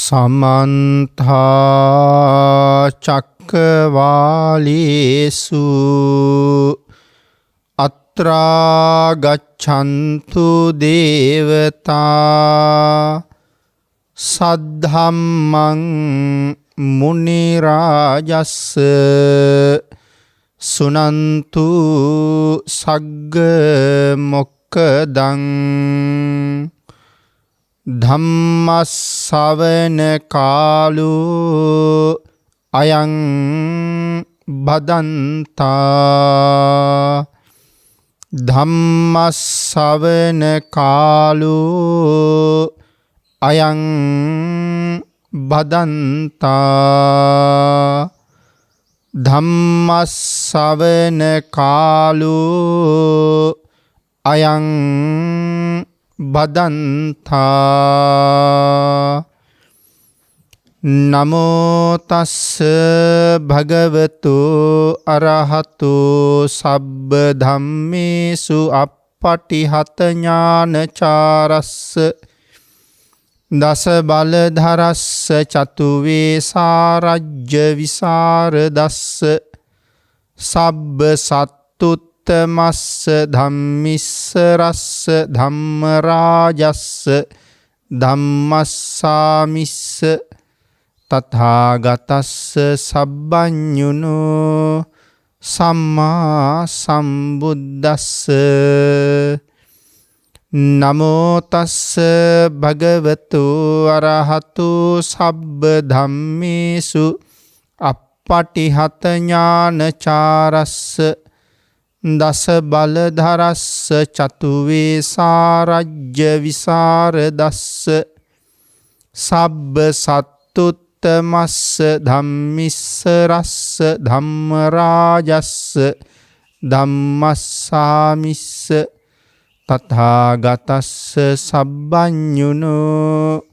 සමන්තා චක්කවාලේසු අත්‍රා ගච්ඡන්තු දේවතා සද්ධම්මං මුනි රාජස්ස සුනන්තු සග්ග මොක්ඛදං ධම්මස්සවන කාලෝ අයං බදන්තා ධම්මස්සවන කාලෝ අයං බදන්තා ධම්මස්සවන කාලෝ අයං බදන්තා නමෝ තස්ස භගවතු අරහතු සබ්බ ධම්මේසු අප්පටිහත ඥානචාරස්ස දස බලධරස්ස චතුවේ සාරජ්‍ය විසරදස්ස සබ්බ සත්තුත්තමස්ස ධම්මිස්ස රස්ස ධම්මරාජස්ස ධම්මස්සාමිස්ස තථාගතස්ස සබ්බඤුනෝ සම්මා සම්බුද්දස්ස නමෝ තස්ස භගවතු අරහතු සබ්බ ධම්මේසු අප්පටිහත ඥානචාරස්ස දස බලධරස්ස චතුවේ සාරජ්‍ය විසරදස්ස සබ්බ සත්තුත්තමස්ස ධම්මිස්ස රස්ස ධම්මරාජස්ස ධම්මස්සාමිස්ස තථාගතස්ස සබ්බඤුනෝ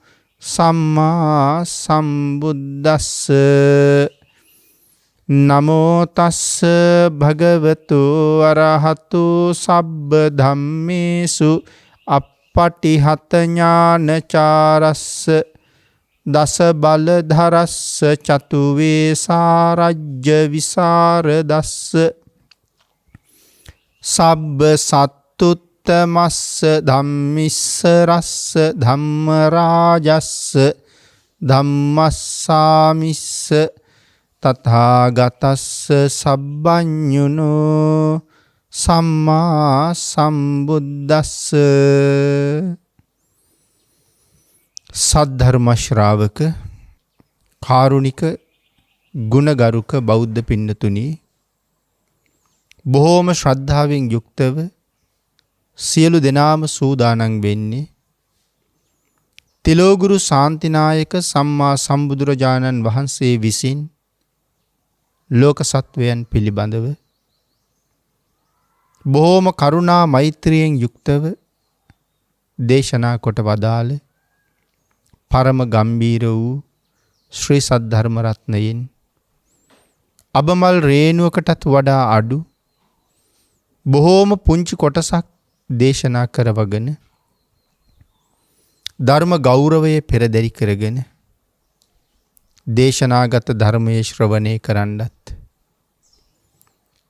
සම්මා සම්බුද්දස්ස නමෝ තස්ස භගවතු අරහතු සබ්බ ධම්මේසු අප්පටිහත ඥානචාරස්ස දස බලධරස්ස චතුවේ සාරජ්‍ය විසරදස්ස සබ්බ සත්තුත්තමස්ස ධම්මිස්ස රස්ස ධම්මරාජස්ස ධම්මස්සාමිස්ස තථාගතස්ස සබ්බඤුනෝ සම්මා සම්බුද්දස්ස සද්ධර්ම ශ්‍රාවක කාරුණික ගුණගරුක බෞද්ධ පින්නතුනි බොහෝම ශ්‍රද්ධාවෙන් යුක්තව සියලු දෙනාම සූදානම් වෙන්නේ තිලෝගුරු ශාන්තිනායක සම්මා සම්බුදුරජාණන් වහන්සේ විසින් ලෝක සත්වයන් පිළිබඳව බොහෝම කරුණා මෛත්‍රියෙන් යුක්තව දේශනා කොට වදාළ පරම ගම්බීර වූ ශ්‍රී සද්ධර්ම රත්නයෙන් අබමල් රේණුවකටත් වඩා අඩු බොහෝම පුංචි කොටසක් දේශනා කරවගෙන ධර්ම ගෞරවය පෙරදරි කරගෙන දේශනාගත ධර්මයේ ශ්‍රවණය කරන්නත්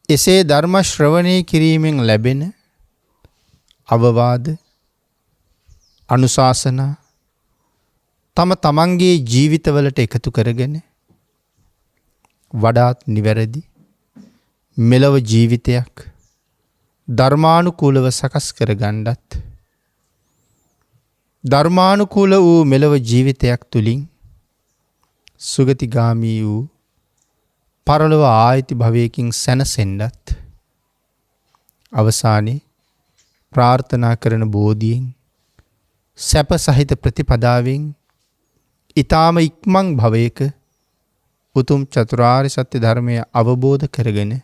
එසේ ධර්ම ශ්‍රවණය කිරීමෙන් ලැබෙන අවවාද අනුශාසනා තම තමන්ගේ ජීවිතවලට එකතු කරගෙන වඩාත් නිවැරදි මෙලව ජීවිතයක් ධර්මානුකූලව සකස් කරගන්නත් ධර්මානුකූල වූ මෙලව ජීවිතයක් තුලින් සුගතිගාමී වූ පරලොව ආයති භවයකින් සැනසෙන්නත් අවසානයේ ප්‍රාර්ථනා කරන බෝධියෙන් සැප සහිත ප්‍රතිපදාවෙන් ඊ타ම ඉක්මන් භවයක උතුම් චතුරාර්ය සත්‍ය ධර්මය අවබෝධ කරගෙන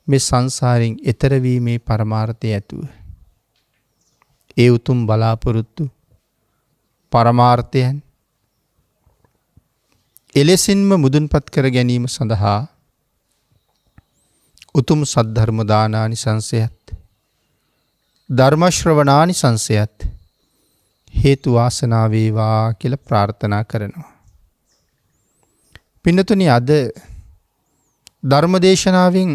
මේ සංසාරයෙන් එතර වීමේ පරමාර්ථය ඇතුව ඒ උතුම් බලාපොරොත්තු පරමාර්ථයන් එලෙසින්ම මුදුන්පත් කර ගැනීම සඳහා උතුම් සද්ධර්ම දානානිසංසයත් ධර්ම ශ්‍රවණානිසංසයත් හේතු වාසනා වේවා කියලා ප්‍රාර්ථනා කරනවා. පින්නතුනි, අද ධර්ම දේශනාවෙන්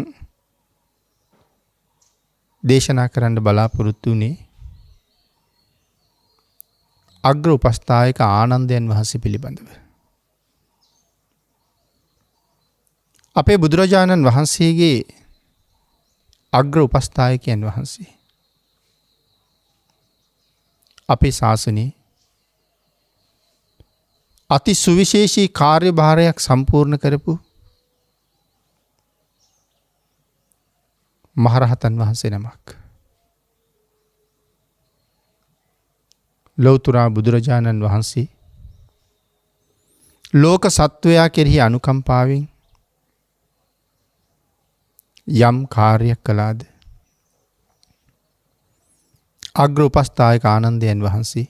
දේශනා කරන්න බලාපොරොත්තු වුණේ අග්‍ර උපස්ථායක ආනන්දයන් වහන්සේ පිළිබඳව. අපේ බුදුරජාණන් වහන්සේගේ අග්‍ර උපස්ථායකයන් වහන්සේ. අපේ ශාසනයේ අති සුවිශේෂී කාර්යභාරයක් සම්පූර්ණ කරපු මහරහතන් වහන්සේ නමක්. ලෞතුරා බුදුරජාණන් වහන්සේ ලෝක සත්වයා කෙරෙහි අනුකම්පාවෙන් යම් කාර්යයක් කළාද, අග්‍ර උපස්ථායක ආනන්දයන් වහන්සේ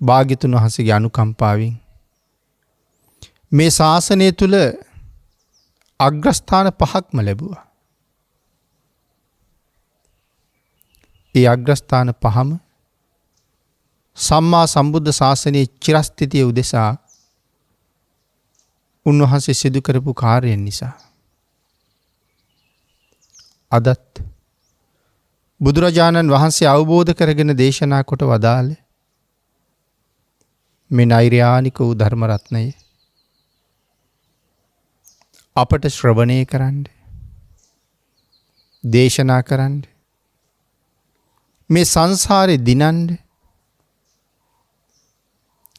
භාග්‍යතුන් වහන්සේගේ අනුකම්පාවෙන් මේ ශාසනය තුල අග්‍රස්ථාන 5ක්ම ලැබුවා. ඒ අග්‍රස්ථාන 5ම සම්මා සම්බුද්ධ ශාසනයේ චිරස්ථිතිය උදෙසා උන්වහන්සේ සිදු කරපු කාර්යයන් නිසා. අදත් බුදුරජාණන් වහන්සේ අවබෝධ කරගෙන දේශනා කොට වදාළ මේ නෛර්යානික වූ ධර්ම රත්නය අපට ශ්‍රවණය කරන්න, දේශනා කරන්න, මේ සංසාරේ දිනන්න,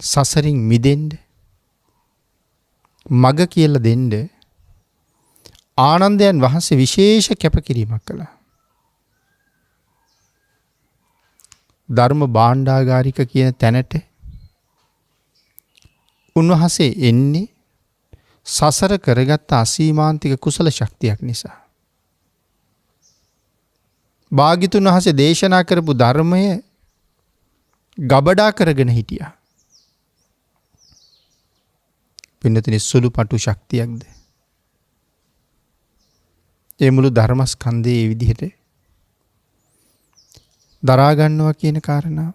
සසරින් මිදෙන්න මග කියලා දෙන්න ආනන්දයන් වහන්සේ විශේෂ කැපකිරීමක් කළා. ධර්ම භාණ්ඩාගාරික කියන තැනට උන්වහන්සේ එන්නේ සසර කරගත්ත අසීමාන්තික කුසල ශක්තියක් නිසා. භාග්‍යතුන් වහන්සේ දේශනා කරපු ධර්මය ගබඩා කරගෙන හිටියා. පින්නතුනි, සුළු පටු ශක්තියක්ද? ඒ මුළු ධර්මස්කන්ධයේ මේ විදිහට දරා ගන්නවා කියන කාරණාව.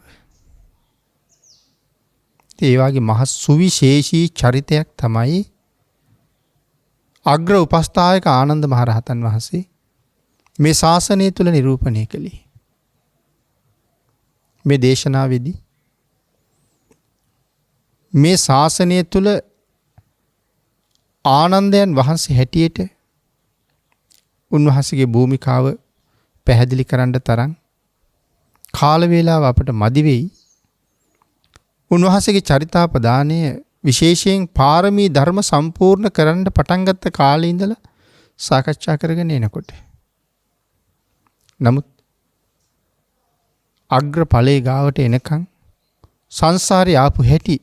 ඒ වගේ මහ සුවිශේෂී චරිතයක් තමයි අග්‍ර උපස්ථායක ආනන්ද මහරහතන් වහන්සේ මේ ශාසනය තුල නිරූපණය කළේ. මේ දේශනාවේදී මේ ශාසනය තුල ආනන්දයන් වහන්සේ හැටියට උන්වහන්සේගේ භූමිකාව පැහැදිලි කරන්න තරම් කාල වේලාව අපට මදි වෙයි. උන්වහන්සේගේ චරිතාපදානය විශේෂයෙන් පාරමී ධර්ම සම්පූර්ණ කරන්න පටන් ගත්ත කාලේ ඉඳලා සාකච්ඡා කරගෙන එනකොට. නමුත් අග්‍ර ඵලයේ ගාවට එනකන් සංසාරේ ආපු හැටි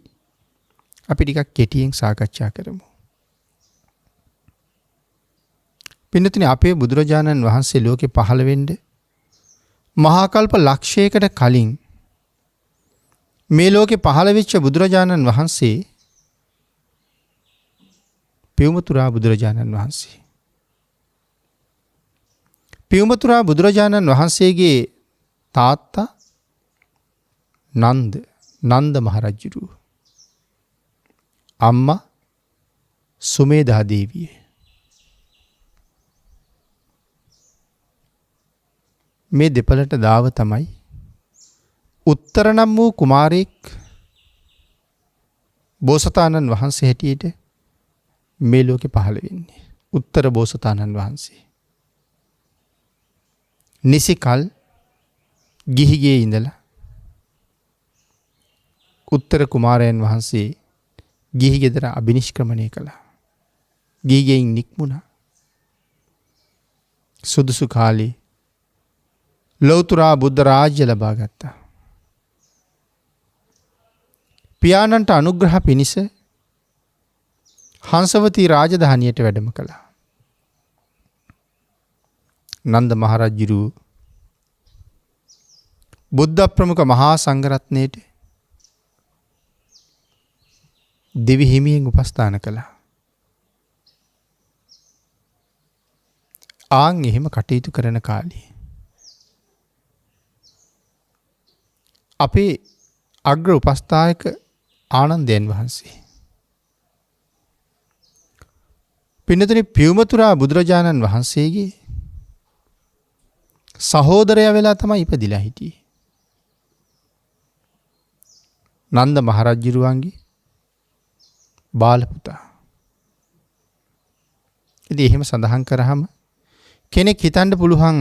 අපි ටිකක් කෙටියෙන් සාකච්ඡා කරමු. පින්නතුනි, අපේ බුදුරජාණන් වහන්සේ ලෝකේ පහළ වෙන්න මහා කල්ප ලක්ෂයකට කලින් මේ ලෝකේ පහළ වෙච්ච බුදුරජාණන් වහන්සේ පියුමතුරා බුදුරජාණන් වහන්සේ. පියුමතුරා බුදුරජාණන් වහන්සේගේ තාත්තා නන්ද මහරජුරු. අම්මා සුමේධා දේවිය. මේ දෙපළට දාව තමයි උත්තර නම් වූ කුමාරයෙක් බෝසතාණන් වහන්සේ හැටියට මේ ලෝකේ පහළ වෙන්නේ. උත්තර බෝසතාණන් වහන්සේ. නිසි කල් ගිහිගේ ඉඳලා උත්තර කුමාරයන් වහන්සේ ගිහි ගෙදර අබිනිෂ්ක්‍රමණය කළා. ගිහිගෙයින් නික්මුණා. සුදුසු කාලේ ලෞතුරා බුද්ධ රාජ්‍ය ලබා ගත්තා. පියාණන්ට අනුග්‍රහ පිණිස හංසවතී රාජධානියට වැඩම කළා. නන්ද මහරජුරු බුද්ධ ප්‍රමුඛ මහා සංඝරත්නයට දෙවි හිමියෙන් උපස්ථාන කළා. එහෙම කටයුතු කරන කාලේ අපේ අග්‍ර උපස්ථායක ආනන්දයන් වහන්සේ. පින්නතුනි පියුමතුරා බුදුරජාණන් වහන්සේගේ සහෝදරයා වෙලා තමයි ඉපදිලා හිටියේ. නන්ද මහරජුරුවන්ගේ බාල පුතා. ඉතින් එහෙම සඳහන් කරාම කෙනෙක් හිතන්න පුළුවන්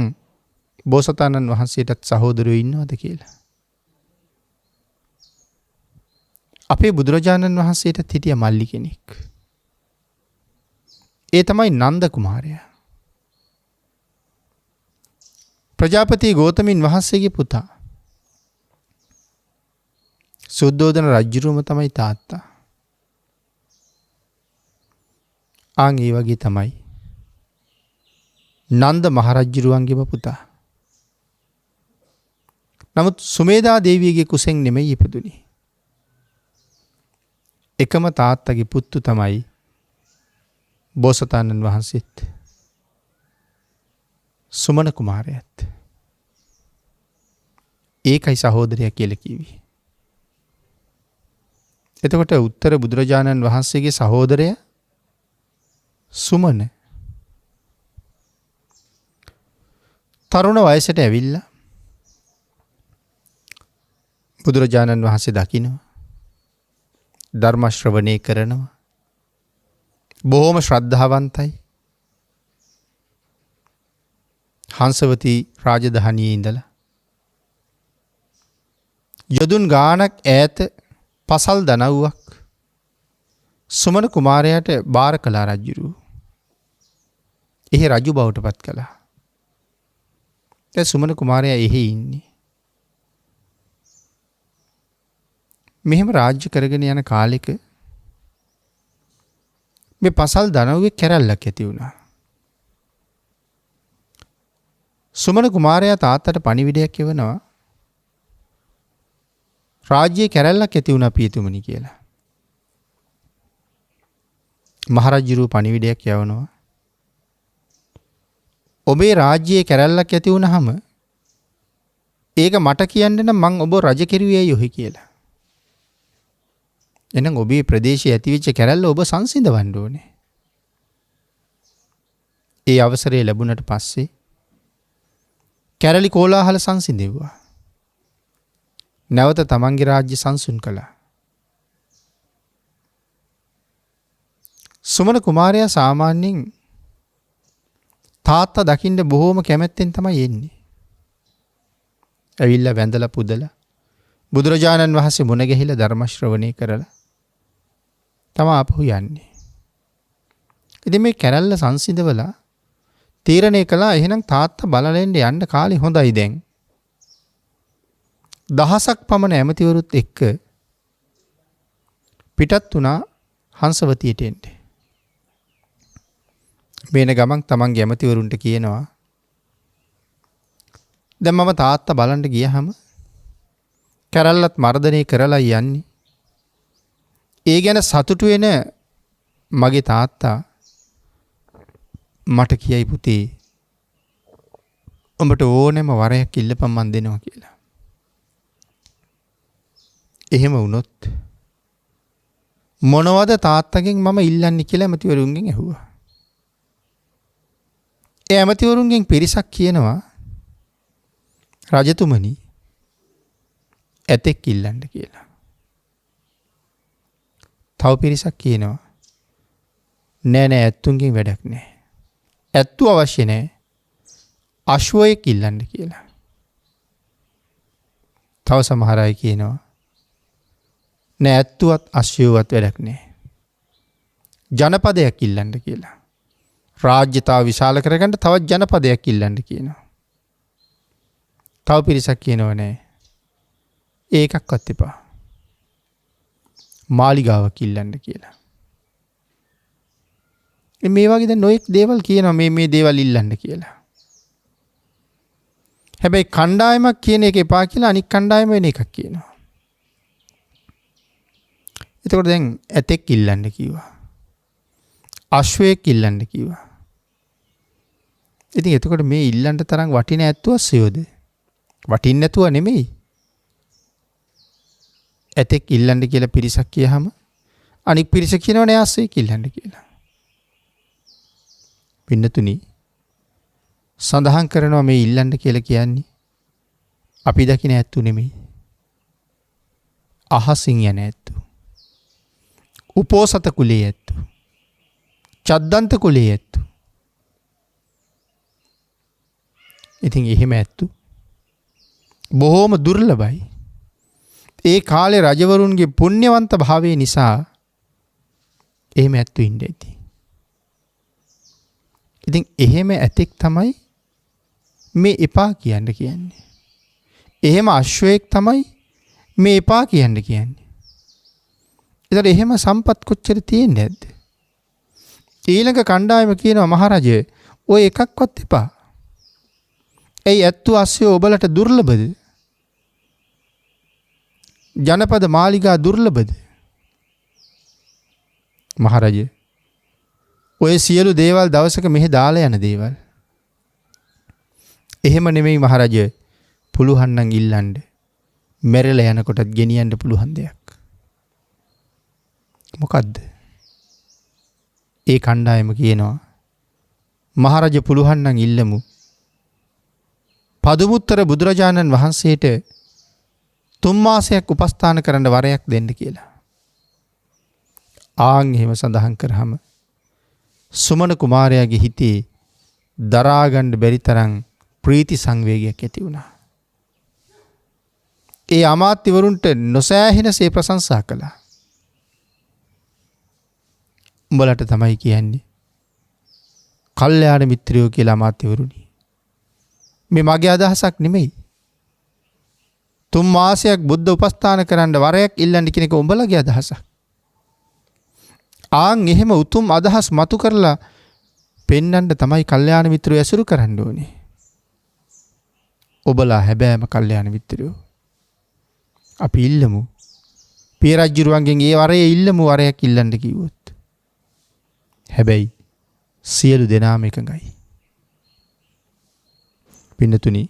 බෝසතාණන් වහන්සේටත් සහෝදරයෝ ඉන්නවද කියලා. අපේ බුදුරජාණන් වහන්සේටත් හිටිය මල්ලි කෙනෙක්. ඒ තමයි නන්ද කුමාරයා. ප්‍රජාපති ගෞතමින් වහන්සේගේ පුතා. සුද්ධෝදන රජුරුවම තමයි තාත්තා. ආන් ඒ වගේ තමයි නන්ද මහරජුරුවන්ගේම පුතා. නමුත් සුමේදා දේවියගේ කුසෙන් නෙමෙයි ඉපදුනේ. එකම තාත්තගේ පුත්තු තමයි බෝසතාණන් වහන්සේත් සුමන කුමාරයාත්. ඒකයි සහෝදරයා කියලා කිව්වේ. එතකොට උත්තර බුදුරජාණන් වහන්සේගේ සහෝදරයා සුමන තරුණ වයසට ඇවිල්ලා බුදුරජාණන් වහන්සේ දකිනවා. ධර්ම ශ්‍රවණය කරනවා. බොහොම ශ්‍රද්ධාවන්තයි. හංසවතී රාජධානියේ ඉඳලා යදුන් ගානක් ඈත පසල් දනව්වක් සුමන කුමාරයාට බාර කළා රජුරු. එහි රජු බවට පත් කළා. දැන් සුමන කුමාරයා එහි ඉන්නේ. මෙහෙම රාජ්‍ය කරගෙන යන කාලෙක මේ පසල් දනව්වේ කැරැල්ලක් ඇති වුණා. සුමන කුමාරයා තාත්තට පණිවිඩයක් එවනවා. රාජ්‍යයේ කැරැල්ලක් ඇති වුණා පියතුමනි කියලා. මහරජුරුව පණිවිඩයක් යවනවා. ඔබේ රාජ්‍යයේ කැරැල්ලක් ඇති වුණාම ඒක මට කියන්න නම් මං ඔබ රජ කෙරුවේ යොහි කියලා. එහෙනම් ඔබේ ප්‍රදේශයේ ඇතිවෙච්ච කැරැල්ල ඔබ සංසිඳවන්න ඕනේ. ඒ අවසරය ලැබුණට පස්සේ කැරලි කෝලාහල සංසිඳෙව්වා. නැවත තමන්ගේ රාජ්‍ය සංසුන් කළා. සුමන කුමාරයා සාමාන්‍යයෙන් තාත්තා දකින්න බොහෝම කැමැත්තෙන් තමයි එන්නේ. ඇවිල්ලා වැඳලා පුදලා බුදුරජාණන් වහන්සේ මුණ ගැහිලා ධර්ම ශ්‍රවණය කරලා තමයි ආපහු යන්නේ. ඉතින් මේ කැරැල්ල සංසිඳවලා තීරණය කළා එහෙනම් තාත්තා බලලෙන්න යන්න කාලේ හොඳයි දැන්. දහසක් පමණ ඇමතිවරුත් එක්ක පිටත් වුණා හංසවතියට එන්න. මේන ගමන් තමන්ගේ ඇමතිවරුන්ට කියනවා දැන් මම තාත්තා බලන්න ගියහම කැරල්ලත් මර්ධනය කරලා යන්නේ. ඒ ගැන සතුටු වෙන මගේ තාත්තා මට කියයි පුතේ උඹට ඕනෙම වරයක් ඉල්ලපන් මන් දෙනවා කියලා. එහෙම වුණොත් මොනවද තාත්තගෙන් මම ඉල්ලන්නේ කියලා ඇමතිවරුන්ගෙන් ඇහුවා. ඒ ඇමතිවරුන්ගෙන් පිරිසක් කියනවා රජතුමනි ඇතෙක් ඉල්ලන්න කියලා. තව පිරිසක් කියනවා නෑ නෑ ඇත්තුන්ගෙන් වැඩක් නෑ. ඇත්තු අවශ්‍ය නෑ. අශ්වයෙක් ඉල්ලන්න කියලා. තව සමහර අය කියනවා නෑ ඇත්තුවත් අශ්වයවත් වැඩක් නෑ. ජනපදයක් ඉල්ලන්න කියලා. රාජ්‍යතාව විශාල කරගන්න තවත් ජනපදයක් ඉල්ලන්න කියනවා. තව පිරිසක් කියනවා නෑ ඒකක්වත් එපා. මාලිගාවක් ඉල්ලන්න කියලා. මේ වගේ දැන් නොයෙක් දේවල් කියනවා මේ දේවල් ඉල්ලන්න කියලා. හැබැයි කණ්ඩායමක් කියන එක එපා කියලා අනික් කණ්ඩායම වෙන එකක් කියනවා. එතකොට දැන් ඇතෙක් ඉල්ලන්න කිව්වා. අශ්වයෙක් ඉල්ලන්න කිව්වා. ඉතින් එතකොට මේ ඉල්ලන්න තරම් වටින ඇත්තුවස්සයෝද? වටින්නේ නැතුව නෙමෙයි. ඇතෙක් ඉල්ලන්න කියලා පිරිසක් කියහම අනික් පිරිස කියනවනේ ආසෙක් ඉල්ලන්න කියලා. පින්නතුනි සඳහන් කරනවා මේ ඉල්ලන්න කියලා කියන්නේ අපි දකින ඇත්තු නෙමෙයි. අහසින් යන ඇත්තු. උපෝසත කුලයේ ඇත්තු. චද්දන්ත කුලයේ ඇත්තු. ඉතින් එහෙම ඇත්තු බොහෝම දුර්ලභයි. ඒ කාලේ රජවරුන්ගේ පුණ්‍යවන්ත භාවය නිසා එහෙම ඇත්තු ඉන්න ඇති. ඉතින් එහෙම ඇතෙක් තමයි මේ එපා කියන්න කියන්නේ. එහෙම අශ්වයෙක් තමයි මේ එපා කියන්න කියන්නේ. ඒතර එහෙම සම්පත් කොච්චර තියෙන්නේ නැද්ද? ඊළඟ කණ්ඩායම කියනවා මහරජය ඔය එකක්වත් එපා. ඇයි ඇත්තු අස්සයෝ ඔබලට දුර්ලභද? ජනපද මාලිගා දුර්ලභද? මහරජය ඔය සියලු දේවල් දවසක මෙහෙ දාලා යන දේවල්. එහෙම නෙමෙයි මහරජය. පුළුවන් නම් ඉල්ලන්න. මෙරළ යනකොටත් ගෙනියන්න පුළුවන් දෙයක්. මොකද්ද? ඒ කණ්ඩායම කියනවා මහරජ පුළුවන් නම් ඉල්ලමු. පදුමුත්තර බුදුරජාණන් වහන්සේට 3 මාසයක් උපස්ථාන කරන්න වරයක් දෙන්න කියලා. ආන් එහෙම සඳහන් කරාම සුමන කුමාරයාගේ හිතේ දරා ගන්න බැරි තරම් ප්‍රීති සංවේගයක් ඇති වුණා. ඒ අමාත්‍යවරුන්ට නොසෑහෙනසේ ප්‍රශංසා කළා. උඹලට තමයි කියන්නේ කල්යාණ මිත්‍රයෝ කියලා අමාත්‍යවරුනි. මේ මගේ අදහසක් නෙමෙයි. 3 මාසයක් බුද්ධ උපස්ථාන කරන්න වරයක් ඉල්ලන්න කියන එක උඹලගේ අදහසක්. ආන් එහෙම උතුම් අදහස් මතු කරලා පෙන්වන්න තමයි කල්යාණ මිත්‍රයෝ ඇසුරු කරන්න ඕනේ. ඔබලා හැබෑම කල්යාණ මිත්‍රයෝ. අපි ඉල්ලමු. පිය රජුරුවන්ගෙන් ඒ වරේ ඉල්ලමු වරයක් ඉල්ලන්න කිව්වොත්. හැබැයි සියලු දෙනාම එකඟයි. පින්නතුනි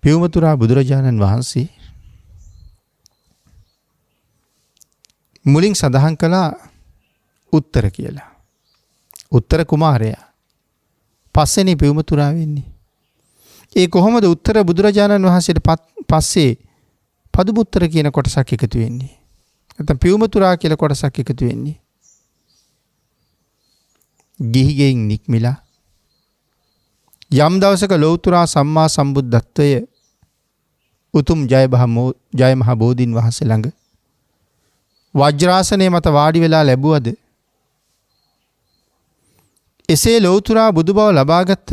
පියුමතුරා බුදුරජාණන් වහන්සේ මුලින් සඳහන් කළා උත්තර කියලා. උත්තර කුමාරයා පස්සේනේ පියුමතුරා වෙන්නේ. ඒ කොහොමද උත්තර බුදුරජාණන් වහන්සේට පස්සේ පදුමුත්තර කියන කොටසක් එකතු වෙන්නේ? නැත්නම් පියුමතුරා කියලා කොටසක් එකතු වෙන්නේ? ගිහිගෙන් නික්මිලා යම් දවසක ලෞතුරා සම්මා සම්බුද්ධත්වය උතුම් ජය මහ බෝධීන් වහන්සේ ළඟ වජ්‍රාසනයේ මත වාඩි වෙලා ලැබුවද එසේ ලෞතුරා බුදු බව ලබාගත්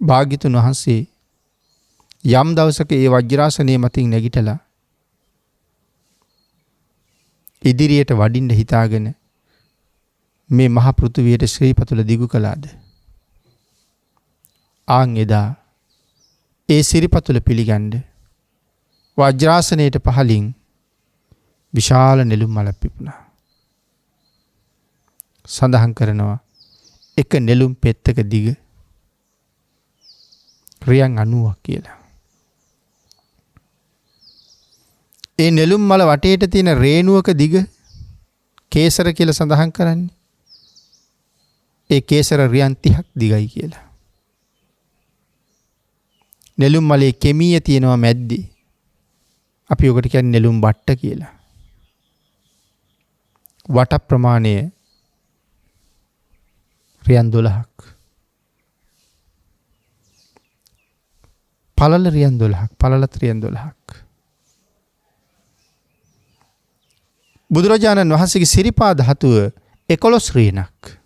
භාග්‍යතුන් වහන්සේ යම් දවසක ඒ වජ්‍රාසනයේ මතින් නැගිටලා ඉදිරියට වඩින්න හිතාගෙන මේ මහ පෘථුවියට ශ්‍රී පතුල දිගු කළාද? ආන් එදා ඒ සිරිපතුල පිළිගන්න වජ්‍රාසනයට පහලින් විශාල නෙළුම් මලක් පිපුණා. සඳහන් කරනවා එක නෙළුම් පෙත්තක දිග රියන් 90ක් කියලා. ඒ නෙළුම් මල වටේට තියෙන රේණුවක දිග කේසර කියලා සඳහන් කරන්නේ. ඒ කේසර රියන් 30ක් දිගයි කියලා. නෙළුම් මලේ කෙමිය තියෙනවා මැද්දේ. අපි ඔකට කියන්නේ නෙළුම් බට්ට කියලා. වට ප්‍රමාණය රියන් 12ක්. පළල රියන් 12ක්. පළලත් රියන් 12ක්. බුදුරජාණන් වහන්සේගේ සිරිපා ධාතුව 11 රියනක්.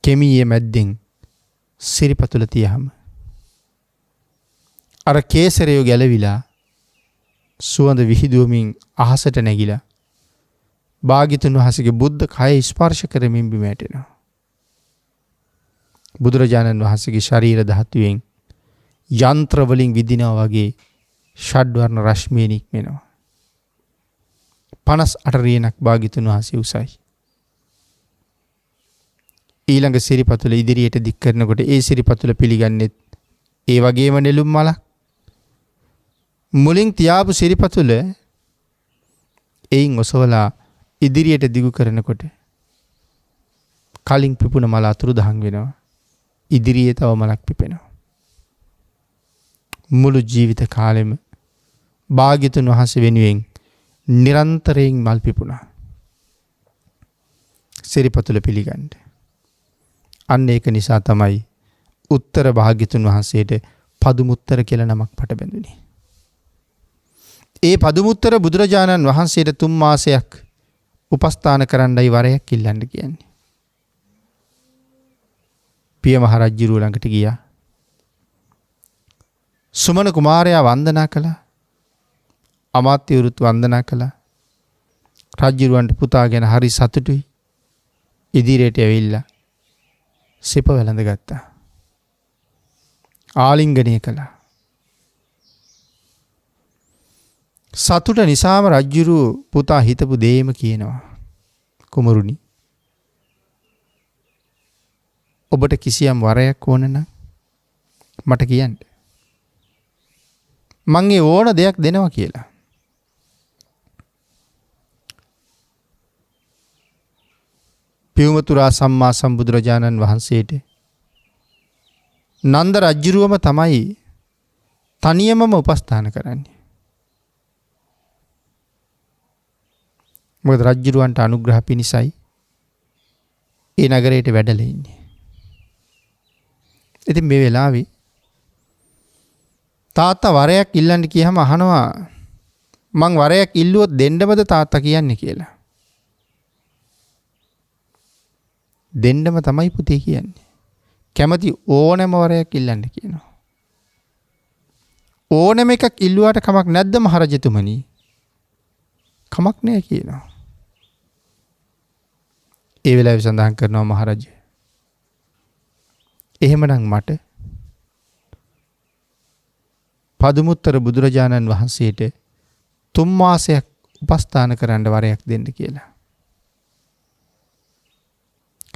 කෙමියේ මැද්දෙන් සිරිපතුල තියහම අර කේසරය ගැලවිලා සුවඳ විහිදුවමින් අහසට නැගිලා භාග්‍යතුන් වහන්සේගේ බුද්ධ කය ස්පර්ශ කරමින් බිම වැටෙනවා. බුදුරජාණන් වහන්සේගේ ශරීර ධාතුවෙන් යන්ත්‍ර වලින් විදිනවා වගේ ෂඩ්වර්ණ රශ්මිය නික්මෙනවා. 58 රියනක් භාග්‍යතුන් වහන්සේ උසයි. ඊළඟ සිරිපතුල ඉදිරියට දික් කරනකොට ඒ සිරිපතුල පිළිගන්නෙත් ඒ වගේම නෙළුම් මලක්. මුලින් තියාපු සිරිපතුල එයින් ඔසවලා ඉදිරියට දිගු කරනකොට කලින් පිපුණ මල අතුරුදහන් වෙනවා. ඉදිරියේ තව මලක් පිපෙනවා. මුළු ජීවිත කාලෙම භාග්‍යතුන් වහන්සේ වෙනුවෙන් නිරන්තරයෙන් මල් පිපුණා. සිරිපතුල පිළිගන්න. අන්න ඒක නිසා තමයි උත්තර භාග්‍යතුන් වහන්සේට පදුමුත්තර කියලා නමක් පට බැඳුනේ. ඒ පදුමුත්තර බුදුරජාණන් වහන්සේට 3 මාසයක් උපස්ථාන කරන්නයි වරයක් ඉල්ලන්න කියන්නේ. පිය මහ රජුරුව ළඟට ගියා. සුමන කුමාරයා වන්දනා කළා. අමාත්‍යවරුත් වන්දනා කළා. රජුරුවන්ට පුතා ගැන හරි සතුටුයි. ඉදිරියට ඇවිල්ලා සිප වැළඳ ගත්තා. ආලිංගනය කළා. සතුට නිසාම රජ්ජුරුව පුතා හිතපු දේම කියනවා. කුමරුනි, ඔබට කිසියම් වරයක් ඕන නම් මට කියන්න. මං ඒ ඕන දෙයක් දෙනවා කියලා. පියුමතුරා සම්මා සම්බුදුරජාණන් වහන්සේට නන්ද රජ්ජුරුවම තමයි තනියමම උපස්ථාන කරන්නේ. මොකද රජ්ජුරුවන්ට අනුග්‍රහ පිණිසයි ඒ නගරයට වැඩලා ඉන්නේ. ඉතින් මේ වෙලාවේ තාත්තා වරයක් ඉල්ලන්න කියහම අහනවා මං වරයක් ඉල්ලුවොත් දෙන්නමද තාත්තා කියන්නේ කියලා. දෙන්නම තමයි පුතේ කියන්නේ. කැමති ඕනෑම වරයක් ඉල්ලන්න කියනවා. ඕනෑම එකක් ඉල්ලුවාට කමක් නැද්ද මහරජතුමනි? කමක් නෑ කියනවා. ඒ වෙලාවේ සඳහන් කරනවා මහරජය. එහෙමනම් මට පදුමුත්තර බුදුරජාණන් වහන්සේට 3 මාසයක් උපස්ථාන කරන්න වරයක් දෙන්න කියලා.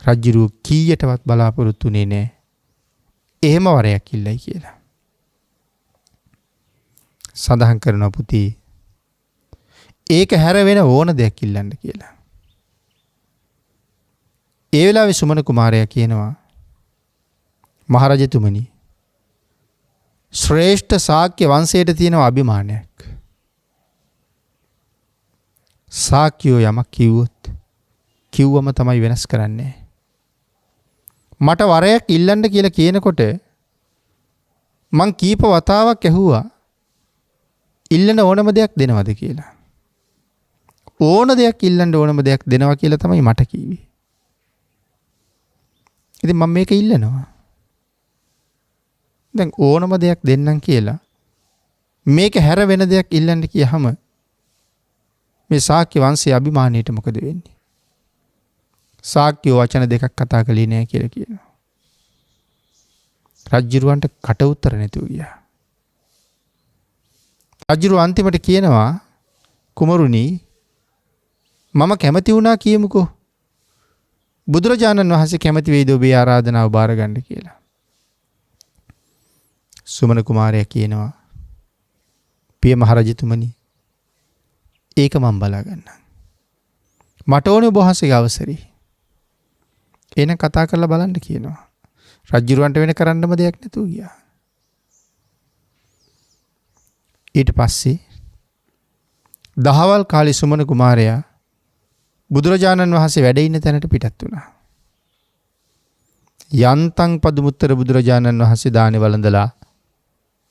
රජ්ජුරුව කීයටවත් බලාපොරොත්තු වෙන්නේ නැහැ. එහෙම වරයක් ඉල්ලයි කියලා. සඳහන් කරනවා පුතේ ඒක හැර වෙන ඕන දෙයක් ඉල්ලන්න කියලා. ඒ වෙලාවේ සුමන කුමාරයා කියනවා මහරජතුමනි ශ්‍රේෂ්ඨ ශාක්‍ය වංශයට තියෙන අභිමානයක්. ශාක්‍යෝ යමක් කිව්වොත් කිව්වම තමයි වෙනස් කරන්නේ. මට වරයක් ඉල්ලන්න කියලා කියනකොට මං කීප වතාවක් ඇහුවා ඉල්ලන ඕනම දෙයක් දෙනවද කියලා. ඕන දෙයක් ඉල්ලන්න ඕනම දෙයක් දෙනවා කියලා තමයි මට කිව්වේ. ඉතින් මම මේක ඉල්ලනවා. දැන් ඕනම දෙයක් දෙන්නම් කියලා මේක හැර වෙන දෙයක් ඉල්ලන්න කියහම මේ ශාක්‍ය වංශයේ අභිමානයට මොකද වෙන්නේ? ශාක්‍ය වචන දෙකක් කතා කළේ නෑ කියලා කියනවා. රජ්ජුරුවන්ට කට උතර නැතුව ගියා. රජ්ජුරුව අන්තිමට කියනවා කුමරුනි මම කැමති වුණා කියමුකෝ. බුදුරජාණන් වහන්සේ කැමති වෙයිද ඔබේ ආරාධනාව බාර ගන්න කියලා. සුමන කුමාරයා කියනවා පිය මහරජතුමනි ඒක මම බලා ගන්නම්. මට ඕනේ ඔබ වහන්සේගේ අවසරයි. එන කතා කරලා බලන්න කියනවා. රජ්ජුරුවන්ට වෙන කරන්නම දෙයක් නැතුව ගියා. ඊට පස්සේ දහවල් කාලේ සුමන කුමාරයා බුදුරජාණන් වහන්සේ වැඩ ඉන්න තැනට පිටත් වුණා. යන්තම් පදුමුත්තර බුදුරජාණන් වහන්සේ දානේ වළඳලා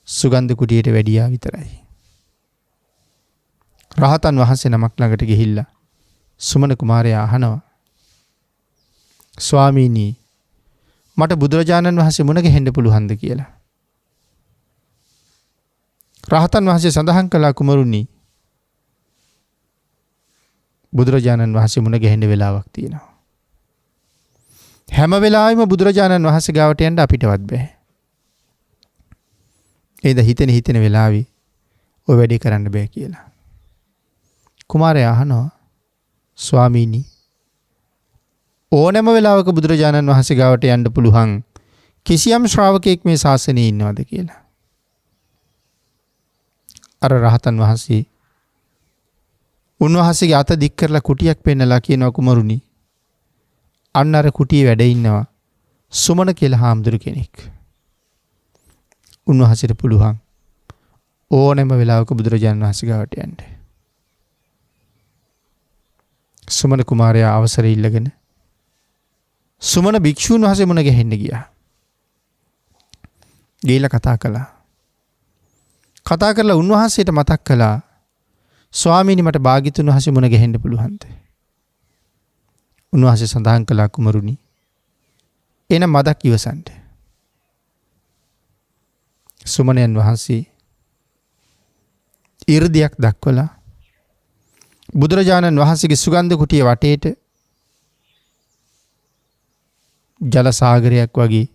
සුගන්ධ කුටියට වැඩියා විතරයි. රහතන් වහන්සේ නමක් ළඟට ගිහිල්ලා සුමන කුමාරයා අහනවා ස්වාමීනි මට බුදුරජාණන් වහන්සේ මුණ ගැහෙන්න පුළුවන්ද කියලා. රහතන් වහන්සේ සඳහන් කළා කුමරුනි බුදුරජාණන් වහන්සේ මුණ ගැහෙන්න වෙලාවක් තියෙනවා. හැම වෙලාවෙම බුදුරජාණන් වහන්සේ ගාවට යන්න අපිටවත් බෑ. ඒද හිතෙන වෙලාවේ ඔය වැඩේ කරන්න බෑ කියලා. කුමාරයා අහනවා ස්වාමීනි ඕනෑම වෙලාවක බුදුරජාණන් වහන්සේ ගාවට යන්න පුළුවන් කිසියම් ශ්‍රාවකෙක් මේ ශාසනයේ ඉන්නවද කියලා. අර රහතන් වහන්සේ උන්වහන්සේගේ අත දික් කරලා කුටියක් පෙන්නලා කියනවා කුමරුනි අන්න අර කුටියේ වැඩ ඉන්නවා සුමන කියලා හාමුදුරු කෙනෙක්. උන්වහන්සේට පුළුවන් ඕනෑම වෙලාවක බුදුරජාණන් වහන්සේ ගාවට යන්න. සුමන කුමාරයා අවසරය ඉල්ලගෙන සුමන භික්ෂූන් වහන්සේ මුණ ගැහෙන්න ගියා. ගිහිල්ලා කතා කළා. කතා කරලා උන්වහන්සේට මතක් කළා ස්වාමීනි මට භාග්‍යතුන් වහන්සේ මුණ ගැහෙන්න පුළුවන්ද? උන්වහන්සේ සඳහන් කළා කුමරුනි එන මදක් ඉවසන්න. සුමනයන් වහන්සේ 이르දියක් දක්වලා බුදුරජාණන් වහන්සේගේ සුගන්ධ කුටිය වටේට ජල සාගරයක් වගේ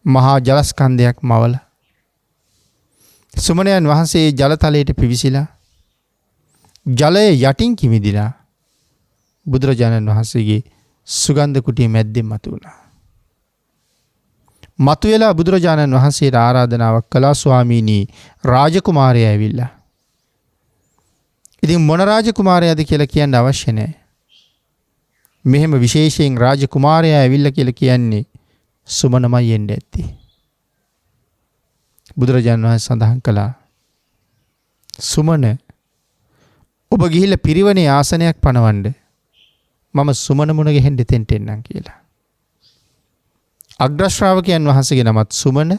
මහා ජලස්කන්ධයක් මවලා සුමනයන් වහන්සේ ජලතලයට පිවිසිලා ජලය යටින් කිමිදිලා බුදුරජාණන් වහන්සේගේ සුගන්ධ කුටිය මැද්දෙන් මතුවුණා. මතුවෙලා බුදුරජාණන් වහන්සේට ආරාධනාවක් කළා ස්වාමීනි රාජකුමාරයා ඇවිල්ලා. ඉතින් මොන රාජකුමාරයාද කියලා කියන්න අවශ්‍ය නැහැ. මෙහෙම විශේෂයෙන් රාජකුමාරයා ඇවිල්ලා කියලා කියන්නේ සුමනමයි එන්න ඇත්තේ. බුදුරජාණන් වහන්සේ සඳහන් කළා සුමන ඔබ ගිහිල්ලා පිරිවනේ ආසනයක් පනවන්න මම සුමන මුණ ගැහෙන්න දෙතෙන්ට එන්නම් කියලා. අග්‍ර ශ්‍රාවකයන් වහන්සේගේ නමත් සුමන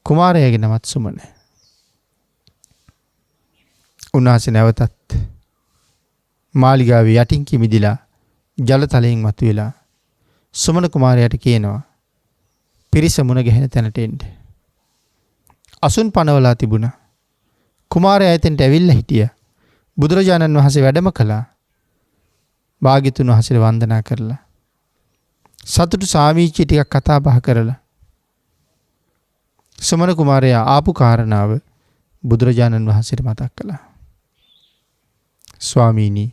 කුමාරයාගේ නමත් සුමන. උන්වහන්සේ නැවතත් මාලිගාවේ යටින් කිමිදිලා ජලතලයෙන් මතුවෙලා සුමන කුමාරයාට කියනවා පිරිස මුණ ගැහෙන තැනට එන්න. අසුන් පනවලා තිබුණා. කුමාරයා එතෙන්ට ඇවිල්ලා හිටියා. බුදුරජාණන් වහන්සේ වැඩම කළා. භාග්‍යතුන් වහන්සේට වන්දනා කරලා සතුටු සාමීචි ටිකක් කතා බහ කරලා සුමන කුමාරයා ආපු කාරණාව බුදුරජාණන් වහන්සේට මතක් කළා. ස්වාමීනි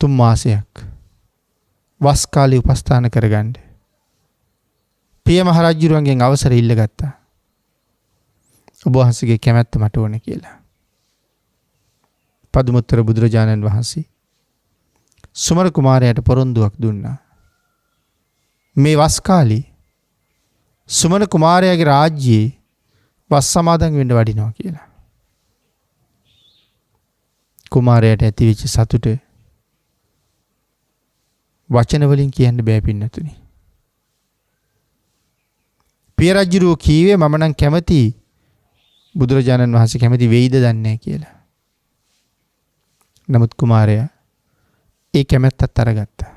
3 මාසයක් වස් කාලේ උපස්ථාන කරගන්න පිය මහ රජුරුවන්ගෙන් අවසර ඉල්ලගත්තා. ඔබ වහන්සේගේ කැමැත්ත මට ඕන කියලා. පදුමුත්තර බුදුරජාණන් වහන්සේ සුමන කුමාරයාට පොරොන්දුවක් දුන්නා. මේ වස් කාලේ සුමන කුමාරයාගේ රාජ්‍යයේ වස් සමාදන් වෙන්න වඩිනවා කියලා. කුමාරයාට ඇතිවෙච්ච සතුට වචන වලින් කියන්න බෑ පින්නතුනි. පිය රජුරෝ කීවේ මම නම් කැමති බුදුරජාණන් වහන්සේ කැමති වෙයිද දන්නේ නැහැ කියලා. නමුත් කුමාරයා ඒ කැමැත්තත් අරගත්තා.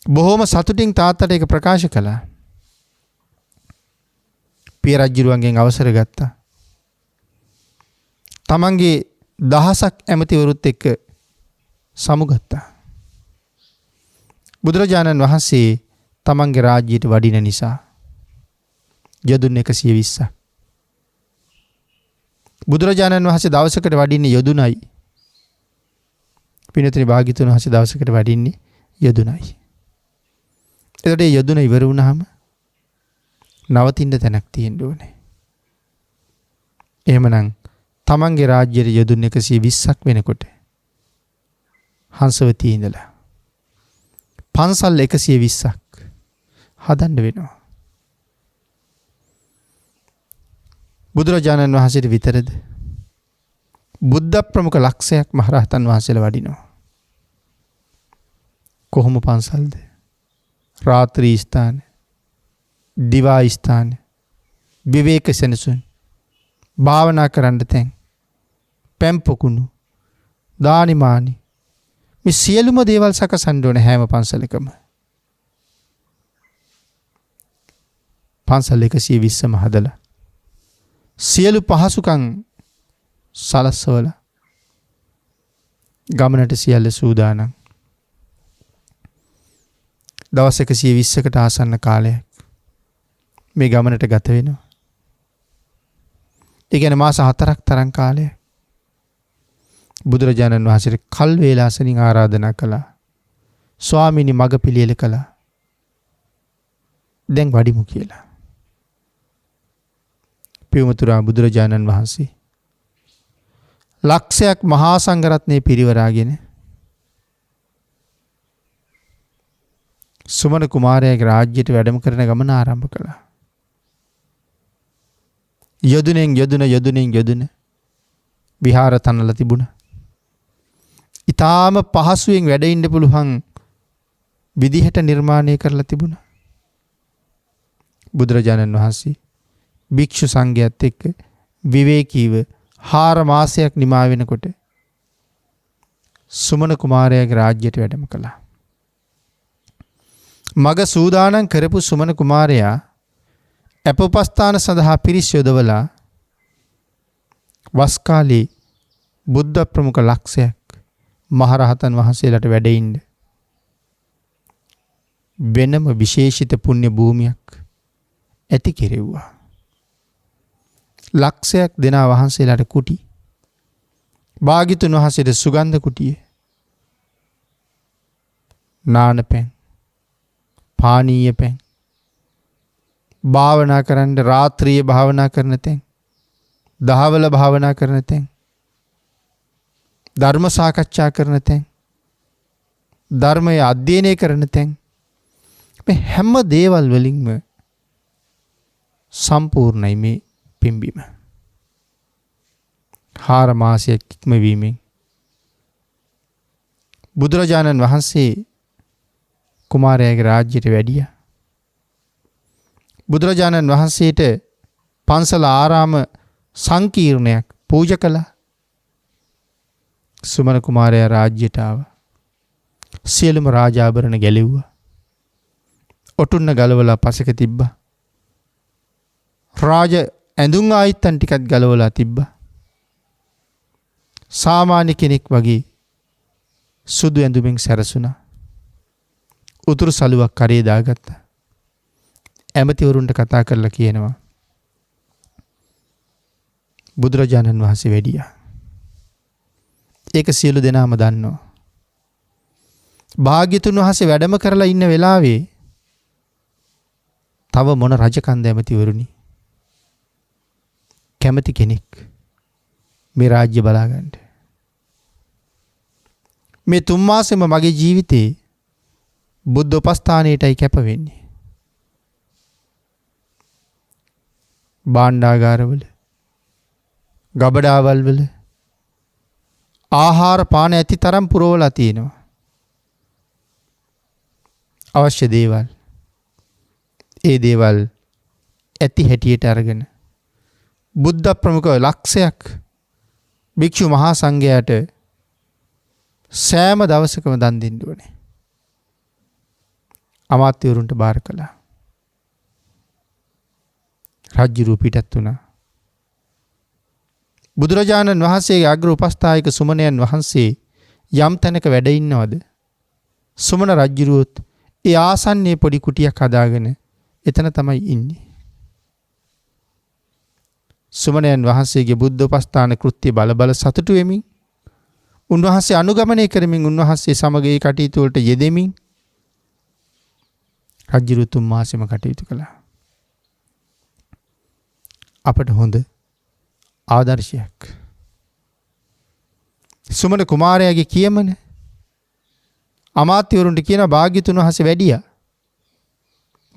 බොහොම සතුටින් තාත්තට ඒක ප්‍රකාශ කළා. පිය රජුරුවන්ගෙන් අවසර ගත්තා. තමන්ගේ දහසක් ඇමතිවරුත් එක්ක සමුගත්තා. බුදුරජාණන් වහන්සේ තමන්ගේ රාජ්‍යයට වඩින නිසා යොදුන් 120ක්. බුදුරජාණන් වහන්සේ දවසකට වඩින්නේ යොදුනයි. පිනතුනි භාග්‍යතුන් වහන්සේ දවසකට වඩින්නේ යොදුනයි. එතකොට මේ යොදුන ඉවර වුණාම නවතින්න තැනක් තියෙන්න ඕනේ. එහෙමනම් තමන්ගේ රාජ්‍යයේ යොදුන් 120ක් වෙනකොට හංසවතී ඉඳලා පන්සල් 120ක් හදන්න වෙනවා. බුදුරජාණන් වහන්සේට විතරද බුද්ධ ප්‍රමුඛ ලක්ෂයක් මහරහතන් වහන්සේලා වඩිනවා. කොහොම පන්සල්ද? රාත්‍රී ස්ථාන, දිවා ස්ථාන, විවේක සෙනසුන්, භාවනා කරන්න තැන්, පැම්පොකුණු, දානිමානි මේ සියලුම දේවල් සකසන්න ඕන හැම පන්සලකම. පන්සල් 120ම හදලා සියලු පහසුකම් සලස්වල ගමනට සියල්ල සූදානම්. දවස් 120කට ආසන්න කාලයක් මේ ගමනට ගත වෙනවා. ඒ කියන්නේ මාස 4ක් තරම් කාලයක් බුදුරජාණන් වහන්සේට කල් වේලාසනින් ආරාධනා කළා. ස්වාමීනි මග පිළියෙල කළා. දැන් වඩිමු කියලා. පියුමතුරා බුදුරජාණන් වහන්සේ ලක්ෂයක් මහා සංඝරත්නයේ පිරිවරාගෙන සුමන කුමාරයාගේ රාජ්‍යයට වැඩම කරන ගමන ආරම්භ කළා. යොදුනෙන් විහාර තනලා තිබුණා. ඊටාම පහසුවෙන් වැඩ ඉන්න පුළුවන් විදිහට නිර්මාණය කරලා තිබුණා. බුදුරජාණන් වහන්සේ භික්ෂු සංඝයාත් එක්ක විවේකීව 4 මාසයක් නිමා වෙනකොට සුමන කුමාරයාගේ රාජ්‍යයට වැඩම කළා. මග සූදානම් කරපු සුමන කුමාරයා අපෝපස්ථාන සඳහා පිරිස් යොදවලා වස් කාලේ බුද්ධ ප්‍රමුඛ ලක්ෂයක් මහරහතන් වහන්සේලාට වැඩ ඉන්න වෙනම විශේෂිත පුණ්‍ය භූමියක් ඇති කෙරෙව්වා. ලක්ෂයක් දෙනා වහන්සේලාට කුටි, භාග්‍යතුන් වහන්සේට සුගන්ධ කුටිය, නාන පැන්, පානීය පැන්, භාවනා කරන්න රාත්‍රියේ භාවනා කරන තැන්, දහවල භාවනා කරන තැන්, ධර්ම සාකච්ඡා කරන තැන්, ධර්මය අධ්‍යයනය කරන තැන්, මේ හැම දේවල් වලින්ම සම්පූර්ණයි මේ පිම්බීම. 4 මාසයක් ඉක්මවීමෙන් බුදුරජාණන් වහන්සේ කුමාරයාගේ රාජ්‍යයට වැඩියා. බුදුරජාණන් වහන්සේට පන්සල ආරාම සංකීර්ණයක් පූජා කළා. සුමන කුමාරයා රාජ්‍යයට ආවා. සියලුම රාජාභරණ ගැලෙව්වා. ඔටුන්න ගලවලා පසෙක තිබ්බා. රාජ ඇඳුම් ආයිත්තන් ටිකක් ගලවලා තිබ්බා. සාමාන්‍ය කෙනෙක් වගේ සුදු ඇඳුමින් සැරසුණා. උතුරු සලුවක් කරේ දාගත්තා. ඇමතිවරුන්ට කතා කරලා කියනවා බුදුරජාණන් වහන්සේ වැඩියා. ඒක සියලු දෙනාම දන්නවා. භාග්‍යතුන් වහන්සේ වැඩම කරලා ඉන්න වෙලාවේ තව මොන රජකන්ද ඇමතිවරුනි කැමති කෙනෙක් මේ රාජ්‍ය බලා ගන්න. මේ 3 මාසෙම මගේ ජීවිතේ බුද්ධ උපස්ථානයටයි කැප වෙන්නේ. භාණ්ඩාගාරවල, ගබඩාවල් වල ආහාර පාන ඇති තරම් පුරවලා තියෙනවා. අවශ්‍ය දේවල්. ඒ දේවල් ඇති හැටියට අරගෙන බුද්ධ ප්‍රමුඛ ලක්ෂයක් භික්ෂු මහා සංඝයාට සෑම දවසකම දන් දෙන්න ඕනේ. අමාත්‍යවරුන්ට බාර කළා. රජ්ජුරුව පිටත් වුණා. බුදුරජාණන් වහන්සේගේ අග්‍ර උපස්ථායක සුමනයන් වහන්සේ යම් තැනක වැඩ ඉන්නවද සුමන රජ්ජුරුවොත් ඒ ආසන්නයේ පොඩි කුටියක් හදාගෙන එතන තමයි ඉන්නේ. සුමනයන් වහන්සේගේ බුද්ධ උපස්ථාන කෘත්‍ය බල බල සතුටු වෙමින් උන්වහන්සේ අනුගමනය කරමින් උන්වහන්සේ සමග ඒ කටයුතු වලට යෙදෙමින් රජ්ජුරුව 3 මාසෙම කටයුතු කළා. අපට හොඳ ආදර්ශයක්. සුමන කුමාරයාගේ කියමන අමාත්‍යවරුන්ට කියන භාග්‍යතුන් වහන්සේ වැඩියා.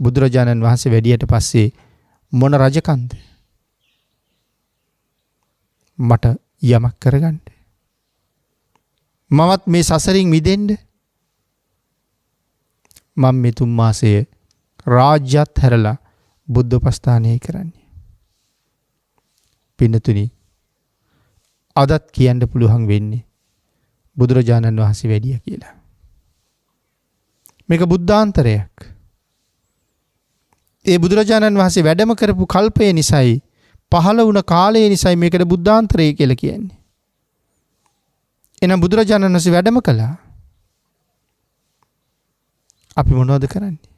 බුදුරජාණන් වහන්සේ වැඩියට පස්සේ මොන රජකන්ද මට යමක් කරගන්න. මමත් මේ සසරින් මිදෙන්න මම මේ 3 මාසය රාජ්‍යත් හැරලා බුද්ධ උපස්ථානයයි කරන්නේ. පින්නතුනි අදත් කියන්න පුළුවන් වෙන්නේ බුදුරජාණන් වහන්සේ වැඩියා කියලා. මේක බුද්ධාන්තරයක්. ඒ බුදුරජාණන් වහන්සේ වැඩම කරපු කල්පය නිසායි පහළ වුණ කාලය නිසායි මේකට බුද්ධාන්තරය කියලා කියන්නේ. එහෙනම් බුදුරජාණන් වහන්සේ වැඩම කළා. අපි මොනවද කරන්නේ?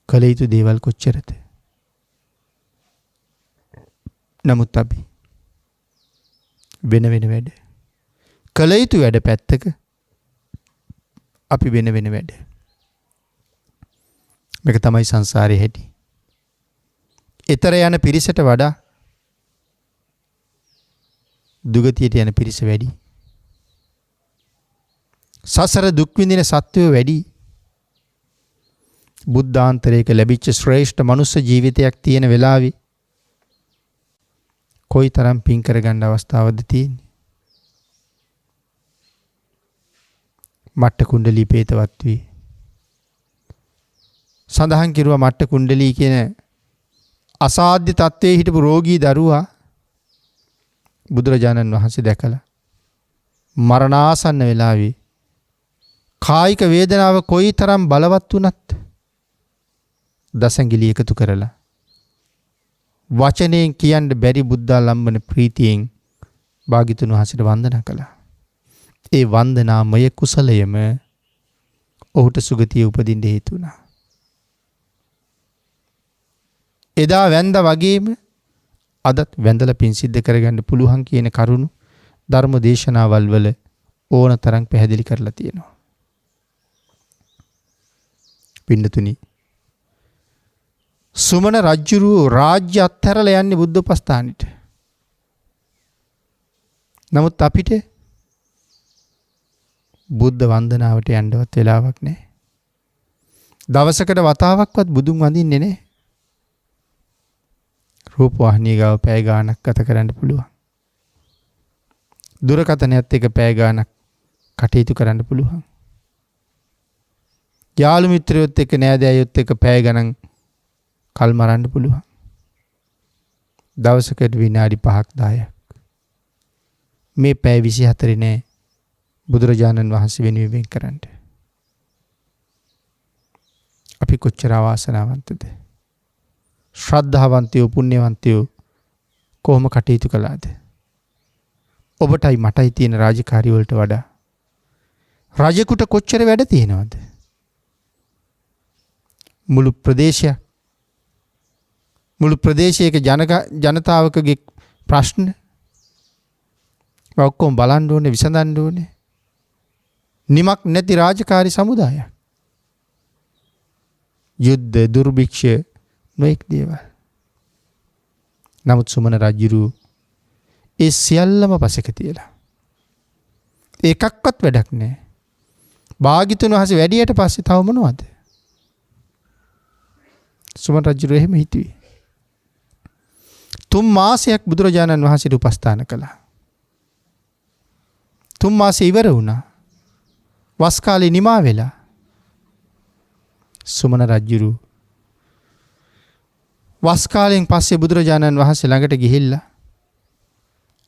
කළ යුතු දේවල් කොච්චරද? නමුත් අපි වෙන වැඩ. කළ යුතු වැඩ පැත්තක අපි වෙන වැඩ. මේක තමයි සංසාරයේ හැටි. ඊතර යන පිරිසට වඩා දුගතියට යන පිරිස වැඩි. සසර දුක් විඳින සත්වයෝ වැඩි. බුද්ධාන්තරයක ලැබිච්ච ශ්‍රේෂ්ඨ මනුස්ස ජීවිතයක් තියෙන වෙලාවේ කොයි තරම් පින් කරගන්න අවස්ථාවද තියෙන්නේ. මට්ට කුණ්ඩලී පේතවත් වී සඳහන් කිරුවා මට්ට කුණ්ඩලී කියන අසාධ්‍ය තත්ත්වයේ හිටපු රෝගී දරුවා බුදුරජාණන් වහන්සේ දැකලා මරණාසන්න වෙලාවේ කායික වේදනාව කොයි තරම් බලවත් වුණත් දසංගිලි එකතු කරලා වචනයෙන් කියන්න බැරි බුද්ධාලම්බන ප්‍රීතියෙන් භාග්‍යතුන් වහන්සේට වන්දනා කළා. ඒ වන්දනාමය කුසලයම ඔහුට සුගතිය උපදින්න හේතු වුණා. එදා වැන්ද වගේම අදත් වැඳලා පින් සිද්ධ කරගන්න පුළුවන් කියන කරුණු ධර්ම දේශනාවල් වල ඕන තරම් පැහැදිලි කරලා තියෙනවා. පින්නතුනි, සුමන රජුරු රාජ්‍ය අත්හැරලා යන්නේ බුද්ධ උපස්ථානෙට. නමුත් අපිට බුද්ධ වන්දනාවට යන්නවත් වෙලාවක් නැහැ. දවසකට වතාවක්වත් බුදුන් වඳින්නේ නැහැ. රූපවාහිනිය ගාව පැය ගාණක් ගත කරන්න පුළුවන්. දුරකථනයත් එක්ක පැය ගාණක් කටයුතු කරන්න පුළුවන්. යාළු මිත්‍රයොත් එක්ක නෑදෑයොත් එක්ක පැය ගණන් කල් මරන්න පුළුවන්. දවසකට විනාඩි 5ක් 10ක්. මේ පැය 24 නෑ බුදුරජාණන් වහන්සේ වෙනුවෙන් වෙන් කරන්න. අපි කොච්චර අවාසනාවන්තද? ශ්‍රද්ධාවන්තයෝ පුණ්‍යවන්තයෝ කොහොම කටයුතු කළාද? ඔබටයි මටයි තියෙන රාජකාරී වලට වඩා රජෙකුට කොච්චර වැඩ තියෙනවද? මුළු ප්‍රදේශයක ජනතාවකගේ ප්‍රශ්න ඔක්කොම බලන්න ඕනේ, විසඳන්න ඕනේ. නිමක් නැති රාජකාරී සමුදායක්. යුද්ධ, දුර්භික්ෂ නොඑක් දේවල්. නමුත් සුමන රජුරු ඒ සියල්ලම පසෙක තියලා එකක්වත් වැඩක් නැහැ. භාග්‍යතුන් වහන්සේ වැඩියට පස්සේ තව මොනවද? සුමන රජුරු එහෙම හිතුවේ. 3 මාසයක් බුදුරජාණන් වහන්සේට උපස්ථාන කළා. 3 මාසෙ ඉවර වුණා. වස් කාලේ නිමා වෙලා සුමන රජුරු වස් කාලයෙන් පස්සේ බුදුරජාණන් වහන්සේ ළඟට ගිහිල්ලා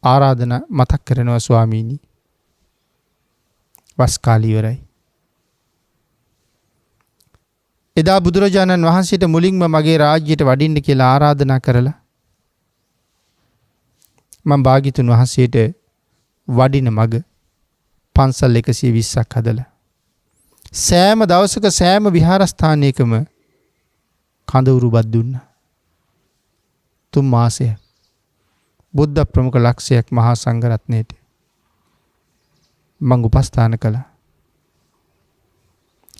ආරාධනා මතක් කරනවා, ස්වාමීනි වස් කාලය ඉවරයි. එදා බුදුරජාණන් වහන්සේට මුලින්ම මගේ රාජ්‍යයට වඩින්න කියලා ආරාධනා කරලා මම භාග්‍යතුන් වහන්සේට වඩින මග පන්සල් 120ක් හදලා සෑම දවසක සෑම විහාරස්ථානයකම කඳවුරුබත් දුන්නා. 3 මාසයක් බුද්ධ ප්‍රමුඛ ලක්ෂයක් මහා සංඝරත්නයට මං උපස්ථාන කළා.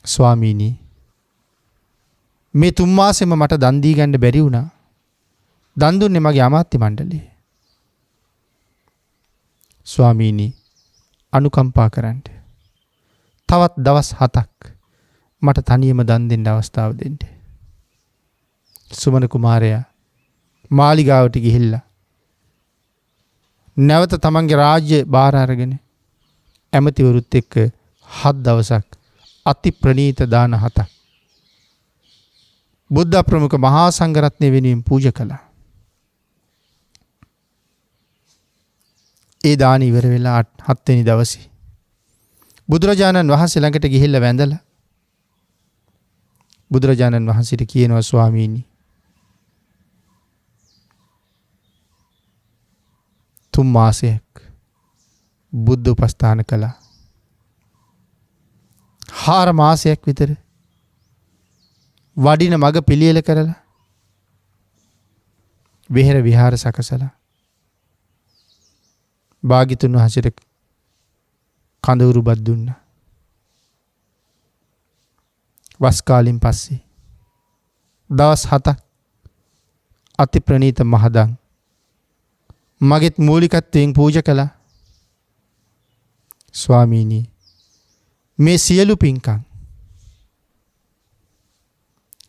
ස්වාමීනි, මේ 3 මාසෙම මට දන් දී ගන්න බැරි වුණා. දන් දුන්නේ මගේ අමාත්‍ය මණ්ඩලය. ස්වාමීනි, අනුකම්පා කරන්න. තවත් දවස් 7ක් මට තනියම දන් දෙන්න අවස්ථාව දෙන්න. සුමන කුමාරයා මාලිගාවට ගිහිල්ලා නැවත තමන්ගේ රාජ්‍ය බාර අරගෙන ඇමතිවරුත් එක්ක 7 දවසක් අති ප්‍රණීත දාන 7ක් බුද්ධ ප්‍රමුඛ මහා සංඝරත්නය වෙනුවෙන් පූජා කළා. ඒ දාන ඉවර වෙලා 7 වෙනි දවසේ බුදුරජාණන් වහන්සේ ළඟට ගිහිල්ලා වැඳලා බුදුරජාණන් වහන්සේට කියනවා, ස්වාමීනි 3 මාසයක් බුද්ධ උපස්ථාන කළා. 4 මාසයක් විතර වඩින මග පිළියෙල කරලා විහෙර විහාර සකසලා භාග්‍යතුන් වහන්සේට කඳවුරුබත් දුන්නා. වස් කාලෙන් පස්සේ දවස් 7ක් අති ප්‍රණීත මහදන් මගෙත් මූලිකත්වයෙන් පූජා කළා. ස්වාමීනි මේ සියලු පින්කම්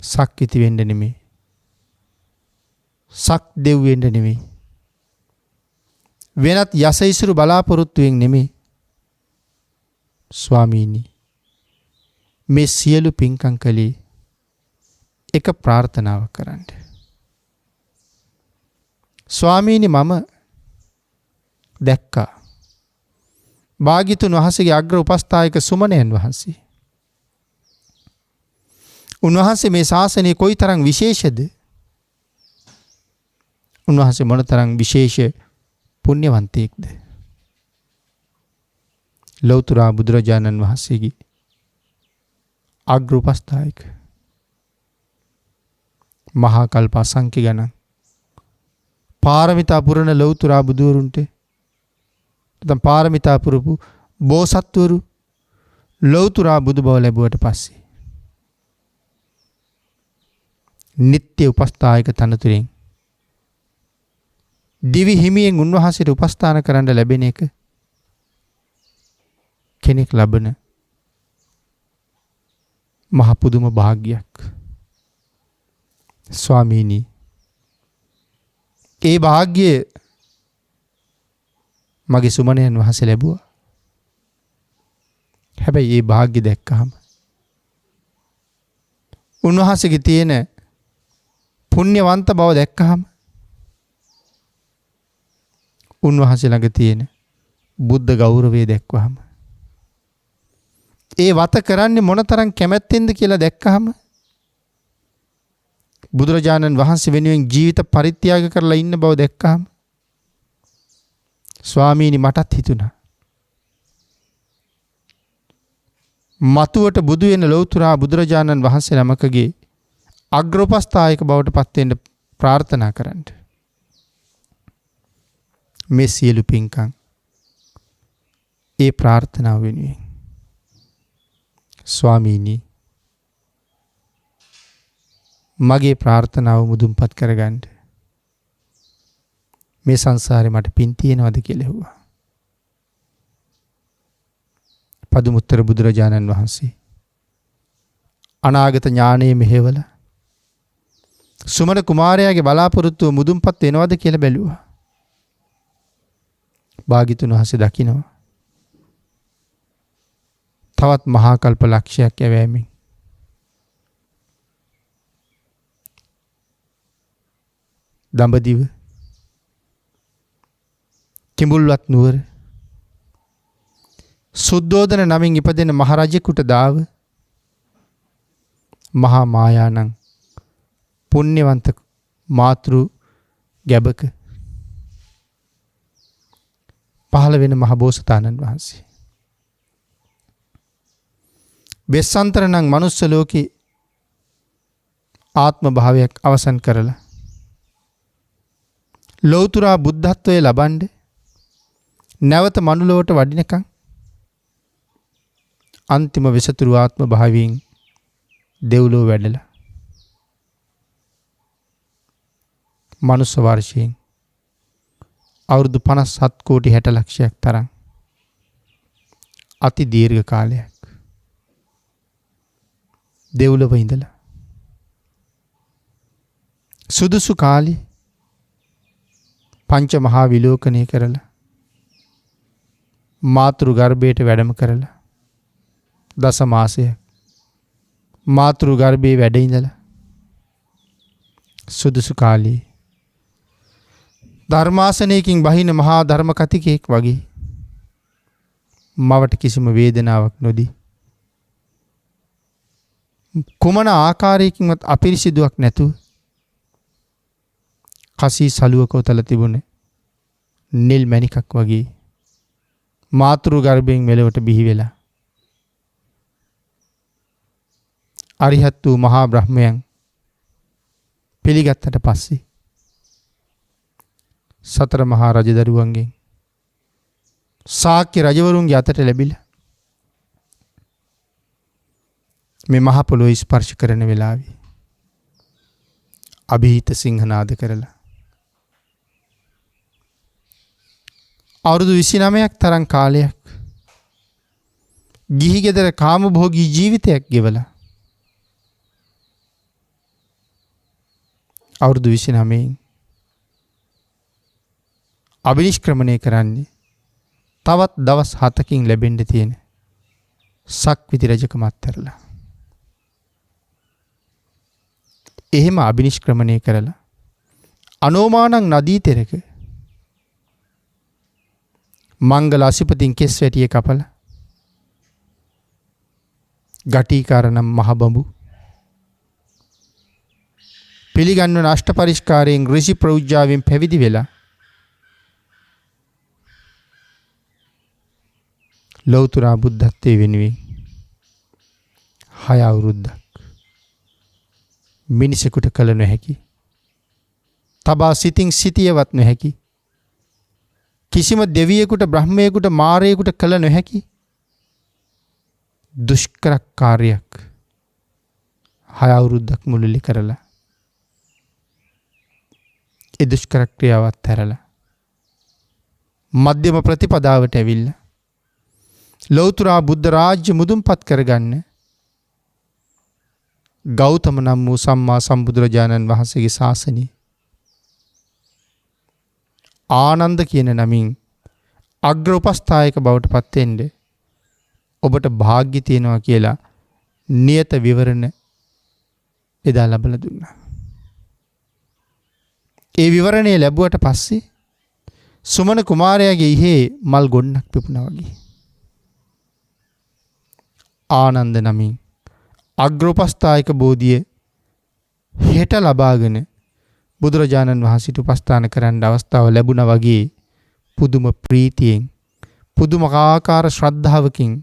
සක්විති වෙන්න නෙමෙයි. සක් දෙව් වෙන්න නෙමෙයි. වෙනත් යසයිසුරු බලාපොරොත්තුවෙන් නෙමෙයි. ස්වාමීනි මේ සියලු පින්කම් කළේ එක ප්‍රාර්ථනාවක් කරන්න. ස්වාමීනි මම දැක්කා භාග්‍යතුන් වහන්සේගේ අග්‍ර උපස්ථායක සුමනයන් වහන්සේ. උන්වහන්සේ මේ ශාසනයේ කොයිතරම් විශේෂද? උන්වහන්සේ මොනතරම් විශේෂ පුණ්‍යවන්තයෙක්ද? ලෞතර බුදුරජාණන් වහන්සේගේ අග්‍ර උපස්ථායක මහා කල්ප අසංඛ්‍ය ගණන් පාරමිතා පුරන ලෞතර බුදුවරුන්ට නැත්නම් පාරමිතා පුරපු බෝසත්වරු ලෞතර බුදු බව ලැබුවට පස්සේ නිත්‍ය උපස්ථායක තනතුරෙන් දිවි හිමියෙන් උන්වහන්සේට උපස්ථාන කරන්න ලැබෙන එක කෙනෙක් ලබන මහ පුදුම භාග්යක්. ස්වාමීනි ඒ භාග්‍ය මගේ සුමනයන් වහන්සේ ලැබුවා. හැබැයි ඒ භාග්‍ය දැක්කහම උන්වහන්සේගේ තියෙන පුණ්‍යවන්ත බව දැක්කහම උන්වහන්සේ ළඟ තියෙන බුද්ධ ගෞරවය දැක්වහම ඒ වත කරන්නේ මොනතරම් කැමැත්තෙන්ද කියලා දැක්කහම බුදුරජාණන් වහන්සේ වෙනුවෙන් ජීවිත පරිත්‍යාග කරලා ඉන්න බව දැක්කහම ස්වාමීනි මටත් හිතුණා මතුවට බුදු වෙන ලෞතර බුදුරජාණන් වහන්සේ නමකගේ අග්‍රෝපස්ථායක බවට පත් වෙන්න ප්‍රාර්ථනා කරන්න. මේ සියලු පින්කම් ඒ ප්‍රාර්ථනාව වෙනුවෙන් ස්වාමීනි මගේ ප්‍රාර්ථනාව මුදුන්පත් කරගන්න මේ සංසාරේ මට පින් තියෙනවද කියලා ඇහුවා. පදුමුත්තර බුදුරජාණන් වහන්සේ අනාගත ඥානයේ මෙහෙवला සුමන කුමාරයාගේ බලාපොරොත්තුව මුදුන්පත් වෙනවද කියලා බැලුවා. භාග්‍යතුන් වහන්සේ දකිනවා තවත් මහා කල්ප ලක්ෂයක් යැවෑමෙන් දඹදිව කිඹුල්වත් නුවර සුද්ධෝදන නමින් ඉපදෙන මහරජෙකුට දාව මහා මායානං පුණ්‍යවන්ත මාතෘ ගැබක පහළ වෙන මහ බෝසතාණන් වහන්සේ වෙස්සන්තර නම් මනුස්ස ලෝකේ ආත්ම භාවයක් අවසන් කරලා ලෞතර බුද්ධත්වයේ ලබන්න නැවත මනුලොවට වඩිනකම් අන්තිම විසතුරු ආත්ම භාවයෙන් දෙව්ලොව වැඩලා මනුස්ස වර්ෂයෙන් අවුරුදු 57 කෝටි 60 ලක්ෂයක් තරම් අති දීර්ඝ කාලයක් දෙව්ලොව ඉඳලා සුදුසු කාලේ පංච මහා විලෝකණය කරලා මාතෘ ගර්භයට වැඩම කරලා දස මාසයක් මාතෘ ගර්භයේ වැඩ ඉඳලා සුදුසු කාලේ ධර්මාසනයකින් බහින මහා ධර්ම කතිකෙක් වගේ මවට කිසිම වේදනාවක් නොදී කුමන ආකාරයකින්වත් අපිරිසිදුවක් නැතුව කසී සලුවක උතල තිබුණේ නිල් මණිකක් වගේ මාතෘ ගර්භයෙන් මෙලොවට බිහි වෙලා අරිහත් වූ මහා බ්‍රහ්මයන් පිළිගත්තට පස්සේ සතර මහා රජදරුවන්ගෙන් ශාක්‍ය රජවරුන්ගේ අතට ලැබිලා මේ මහ පොළොව ස්පර්ශ කරන වෙලාවේ අභීත සිංහනාද කරලා අවුරුදු 29ක් තරම් කාලයක් ගිහි ගෙදර කාමභෝගී ජීවිතයක් ගෙවලා අවුරුදු 29න් අභිනිෂ්ක්‍රමණය කරන්නේ තවත් දවස් 7කින් ලැබෙන්න තියෙන සක්විති රජකම අත්හැරලා. එහෙම අභිනිෂ්ක්‍රමණය කරලා අනෝමානං නදී තෙරක මංගල අසිපතින් කෙස් වැටිය කපලා ගටිකාර නම් මහ බඹු පිළිගන්වන අෂ්ට පරිස්කාරයෙන් ඍෂි ප්‍රෞජ්‍යාවෙන් පැවිදි වෙලා ලෞතර බුද්ධත්වයේ වෙනුවෙන් 6 අවුරුද්දක් මිනිසෙකුට කල නොහැකි තබා සිතින් සිටියවත් නොහැකි කිසිම දෙවියෙකුට බ්‍රහ්මයෙකුට මාරයෙකුට කල නොහැකි දුෂ්කර කාර්යයක් 6 අවුරුද්දක් මුළුල්ලේ කරලා ඒ දුෂ්කර ක්‍රියාවත් හැරලා මධ්‍යම ප්‍රතිපදාවට ඇවිල්ලා ලෞතර බුද්ධ රාජ්‍ය මුදුන්පත් කරගන්න ගෞතම නම් වූ සම්මා සම්බුදුරජාණන් වහන්සේගේ ශාසනය ආනන්ද කියන නමින් අග්‍ර උපස්ථායක බවට පත් වෙන්න ඔබට වාග්ය තියෙනවා කියලා නියත විවරණ එදා ලැබලා දුන්නා. ඒ විවරණය ලැබුවට පස්සේ සුමන කුමාරයාගේ ඉහේ මල් ගොන්නක් පිපුණා වගේ. ආනන්ද නමින් අග්‍රෝපස්ථායක බෝධිය හෙට ලබාගෙන බුදුරජාණන් වහන්සේට උපස්ථාන කරන්න අවස්ථාව ලැබුණා වගේ පුදුම ප්‍රීතියෙන් පුදුම ආකාර ශ්‍රද්ධාවකින්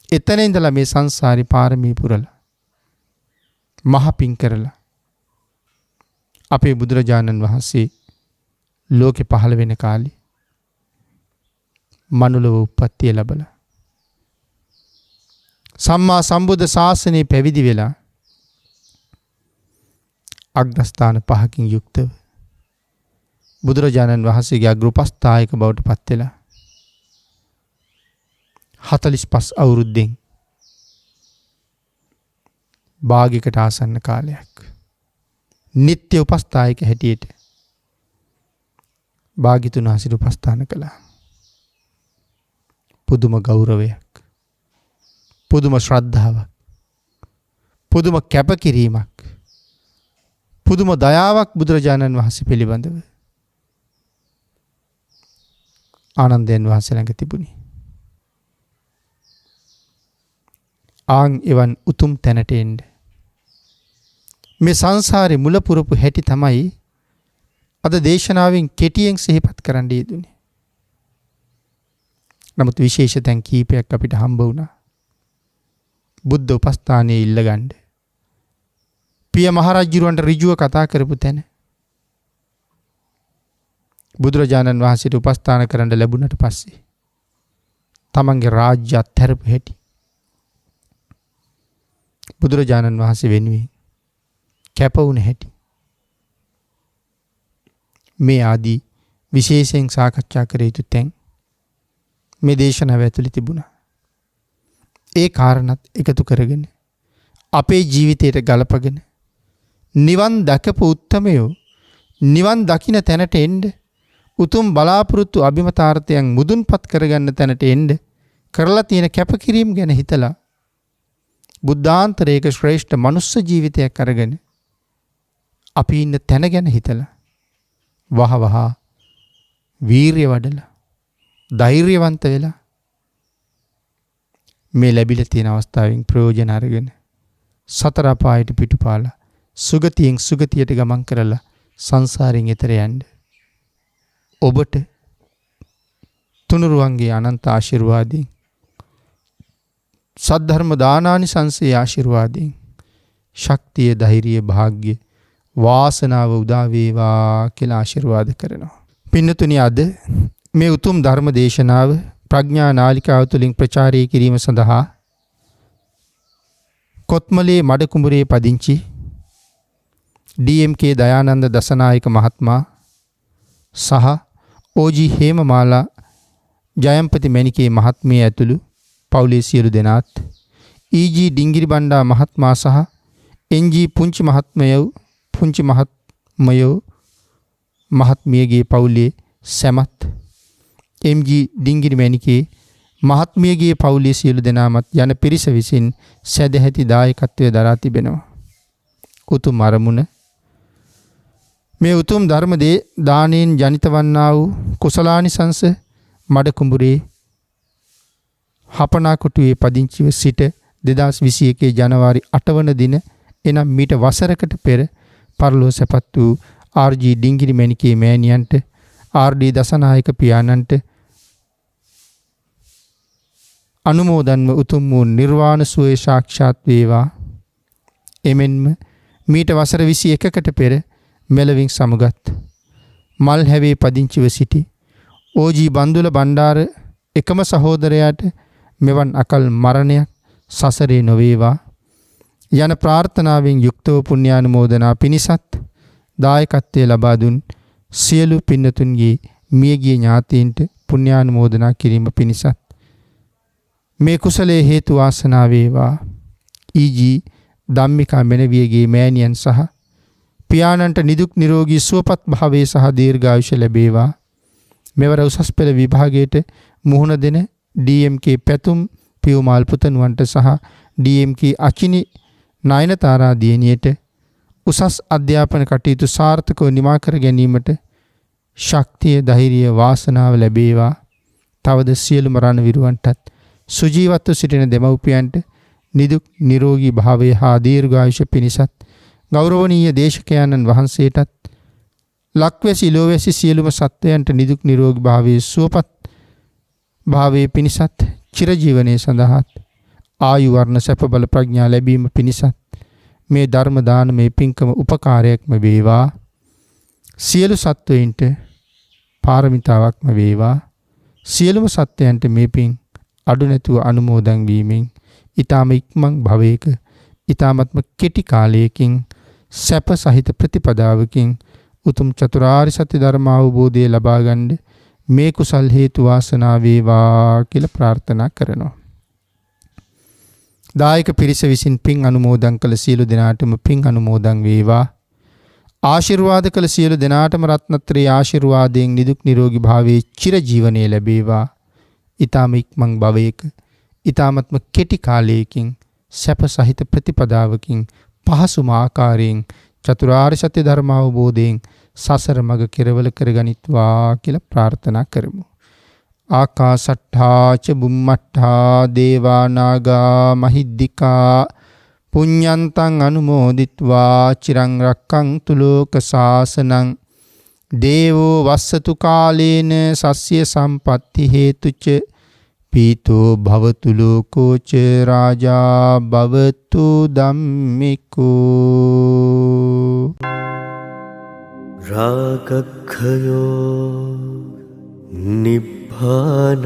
එතන ඉඳලා මේ සංසාරේ පාරමී පුරලා මහ පිං කරලා අපේ බුදුරජාණන් වහන්සේ ලෝකේ පහළ වෙන කාලේ මනුලව උප්පත්තිය ලැබලා සම්මා සම්බුද්ධ ශාසනය පැවිදි වෙලා අග්‍රස්ථාන 5කින් යුක්තව බුදුරජාණන් වහන්සේගේ අග්‍රෝපස්ථායක බවට පත් වෙලා 45 අවුරුද්දෙන් භාගයකට ආසන්න කාලයක් නිත්‍ය උපස්ථායක හැටියට භාග්‍යතුන් වහන්සේට උපස්ථාන කළා. පුදුම ගෞරවයක්, පුදුම ශ්‍රද්ධාවක්, පුදුම කැපකිරීමක්, පුදුම දයාවක් බුදුරජාණන් වහන්සේ පිළිබඳව ආනන්දයන් වහන්සේ ළඟ තිබුණේ. ආන් එවන් උතුම් තැනට එන්න මේ සංසාරේ මුල පුරපු හැටි තමයි අද දේශනාවෙන් කෙටියෙන් සිහිපත් කරන්න යෙදුනේ. නමුත් විශේෂ තැන් කීපයක් අපිට හම්බ වුණා. බුද්ධ උපස්ථානයේ ඉල්ලගන්න. පිය මහරජුරවන්ට ඍජුව කතා කරපු තැන. බුදුරජාණන් වහන්සේට උපස්ථාන කරන්න ලැබුණට පස්සේ තමන්ගේ රාජ්‍ය අත්හැරපු හැටි. බුදුරජාණන් වහන්සේ වෙනුවෙන් කැප වුණ හැටි. මේ ආදී විශේෂයෙන් සාකච්ඡා කර යුතු තැන් මේ දේශනාව ඇතුළේ තිබුණා. ඒ කාරණත් එකතු කරගෙන අපේ ජීවිතයට ගලපගෙන නිවන් දැකපු උත්තමයෝ නිවන් දකින්න තැනට එන්න උතුම් බලාපොරොත්තු අභිමතාර්ථයන් මුදුන්පත් කරගන්න තැනට එන්න කරලා තියෙන කැපකිරීම ගැන හිතලා බුද්ධාන්තරයක ශ්‍රේෂ්ඨ මනුස්ස ජීවිතයක් අරගෙන අපි ඉන්න තැන ගැන හිතලා වහවහ වීරිය වඩලා ධෛර්යවන්ත වෙලා මේ ලැබිලා තියෙන අවස්ථාවෙන් ප්‍රයෝජන අරගෙන සතර අපායට පිටුපාලා සුගතියෙන් සුගතියට ගමන් කරලා සංසාරයෙන් එතර යන්න ඔබට තුනුරුවන්ගේ අනන්ත ආශිර්වාදයෙන් සද්ධර්ම දානානිසංසයේ ආශිර්වාදයෙන් ශක්තිය ධෛර්යය භාග්‍ය වාසනාව උදා වේවා කියලා ආශිර්වාද කරනවා. පින්නතුනි, අද මේ උතුම් ධර්ම දේශනාව ප්‍රඥා නාලිකාව තුළින් ප්‍රචාරය කිරීම සඳහා කොත්මලේ මඩ කුඹුරේ පදිංචි DMK දයානන්ද දසනායක මහත්මයා සහ OG හේමමාලා ජයම්පති මැණිකේ මහත්මිය ඇතුළු පවුලේ සියලු දෙනාත් EG ඩිංගිරි බණ්ඩා මහත්මයා සහ NG පුංචි මහත්මයෝ මහත්මියගේ පවුලේ සැමත් MG ඩිංගිරි මැණිකේ මහත්මියගේ පවුලේ සියලු දෙනාමත් යන පිරිස විසින් සැදැහැති දායකත්වය දරා තිබෙනවා. උතුම් අරමුණ මේ උතුම් ධර්ම දානයෙන් ජනිත වන්නා වූ කුසලානිසංස මඩ කුඹුරේ හපනා කොටුවේ පදිංචිව සිට 2021 ජනවාරි 8 වන දින එනම් මීට වසරකට පෙර පරලෝ සැපත් වූ RG ඩිංගිරි මැණිකේ මෑණියන්ට RD දසනායක පියාණන්ට අනුමෝදන්ව උතුම් වූ නිර්වාණ සුවය සාක්ෂාත් වේවා. එමෙන්ම මීට වසර 21කට පෙර මෙලවින් සමුගත් මල් හැවේ පදිංචිව සිටි OG බන්දුල බණ්ඩාර එකම සහෝදරයාට මෙවන් අකල් මරණයක් සසරේ නොවේවා යන ප්‍රාර්ථනාවෙන් යුක්තව පුණ්‍යානුමෝදනා පිණිසත් දායකත්වය ලබා දුන් සියලු පින්නතුන්ගේ මියගිය ඥාතීන්ට පුණ්‍යානුමෝදනා කිරීම පිණිසත් මේ කුසලයේ හේතු වාසනා වේවා. EG ධම්මිකා මෙනවියගේ මෑණියන් සහ පියාණන්ට නිදුක් නිරෝගී සුවපත් භාවයේ සහ දීර්ඝායුෂ ලැබේවා. මෙවර උසස් පෙළ විභාගයට මුහුණ දෙන DMK පැතුම් පියුමාල් පුතණුවන්ට සහ DMK අචිනි නයනතාරා දියණියට උසස් අධ්‍යාපන කටයුතු සාර්ථකව නිමා කර ගැනීමට ශක්තිය ධෛර්යය වාසනාව ලැබේවා. තවද සියලුම රණවිරුවන්ටත් සුජීවත්ව සිටින දෙමව්පියන්ට නිදුක් නිරෝගී භාවය හා දීර්ඝායුෂ පිණිසත් ගෞරවනීය දේශකයන්න් වහන්සේටත් ලක්වැසි ලෝවැසි සියලුම සත්වයන්ට නිදුක් නිරෝගී භාවයේ සුවපත් භාවයේ පිණිසත් චිරජීවනයේ සඳහාත් ආයු වර්ණ සැප බල ප්‍රඥා ලැබීම පිණිසත් මේ ධර්ම දානමේ පින්කම උපකාරයක්ම වේවා. සියලු සත්වයින්ට පාරමිතාවක්ම වේවා. සියලුම සත්වයන්ට මේ පින් අඩු නැතුව අනුමෝදන් වීමෙන් ඊටම ඉක්මන් භවයක ඊටමත්ම කෙටි කාලයකින් සැප සහිත ප්‍රතිපදාවකින් උතුම් චතුරාර්ය සත්‍ය ධර්ම අවබෝධය ලබා ගන්න මේ කුසල් හේතු වාසනා වේවා කියලා ප්‍රාර්ථනා කරනවා. දායක පිරිස විසින් පින් අනුමෝදන් කළ සියලු දෙනාටම පින් අනුමෝදන් වේවා. ආශිර්වාද කළ සියලු දෙනාටම රත්නත්‍රයේ ආශිර්වාදයෙන් නිදුක් නිරෝගී භාවයේ චිරජීවනයේ ලැබේවා. ඊටම ඉක්මන් භවයක ඊටමත්ම කෙටි කාලයකින් සැප සහිත ප්‍රතිපදාවකින් පහසුම ආකාරයෙන් චතුරාර්ය සත්‍ය ධර්ම අවබෝධයෙන් සසර මඟ කෙරවල කරගනිත්වා කියලා ප්‍රාර්ථනා කරමු. ආකාසට්ඨා ච බුම්මට්ඨා දේවා නාග මහිද්దికා පුඤ්ඤන්තං අනුමෝදිත්වා චිරං රක්ඛන්තු ලෝක සාසනං දේවෝ වස්සතු කාලේන සස්්‍ය සම්පatti හේතුච පීතෝ භවතු ලෝකෝ ච රාජා භවතු ධම්මිකෝ රාගක්ඛයෝ නිබ්බානං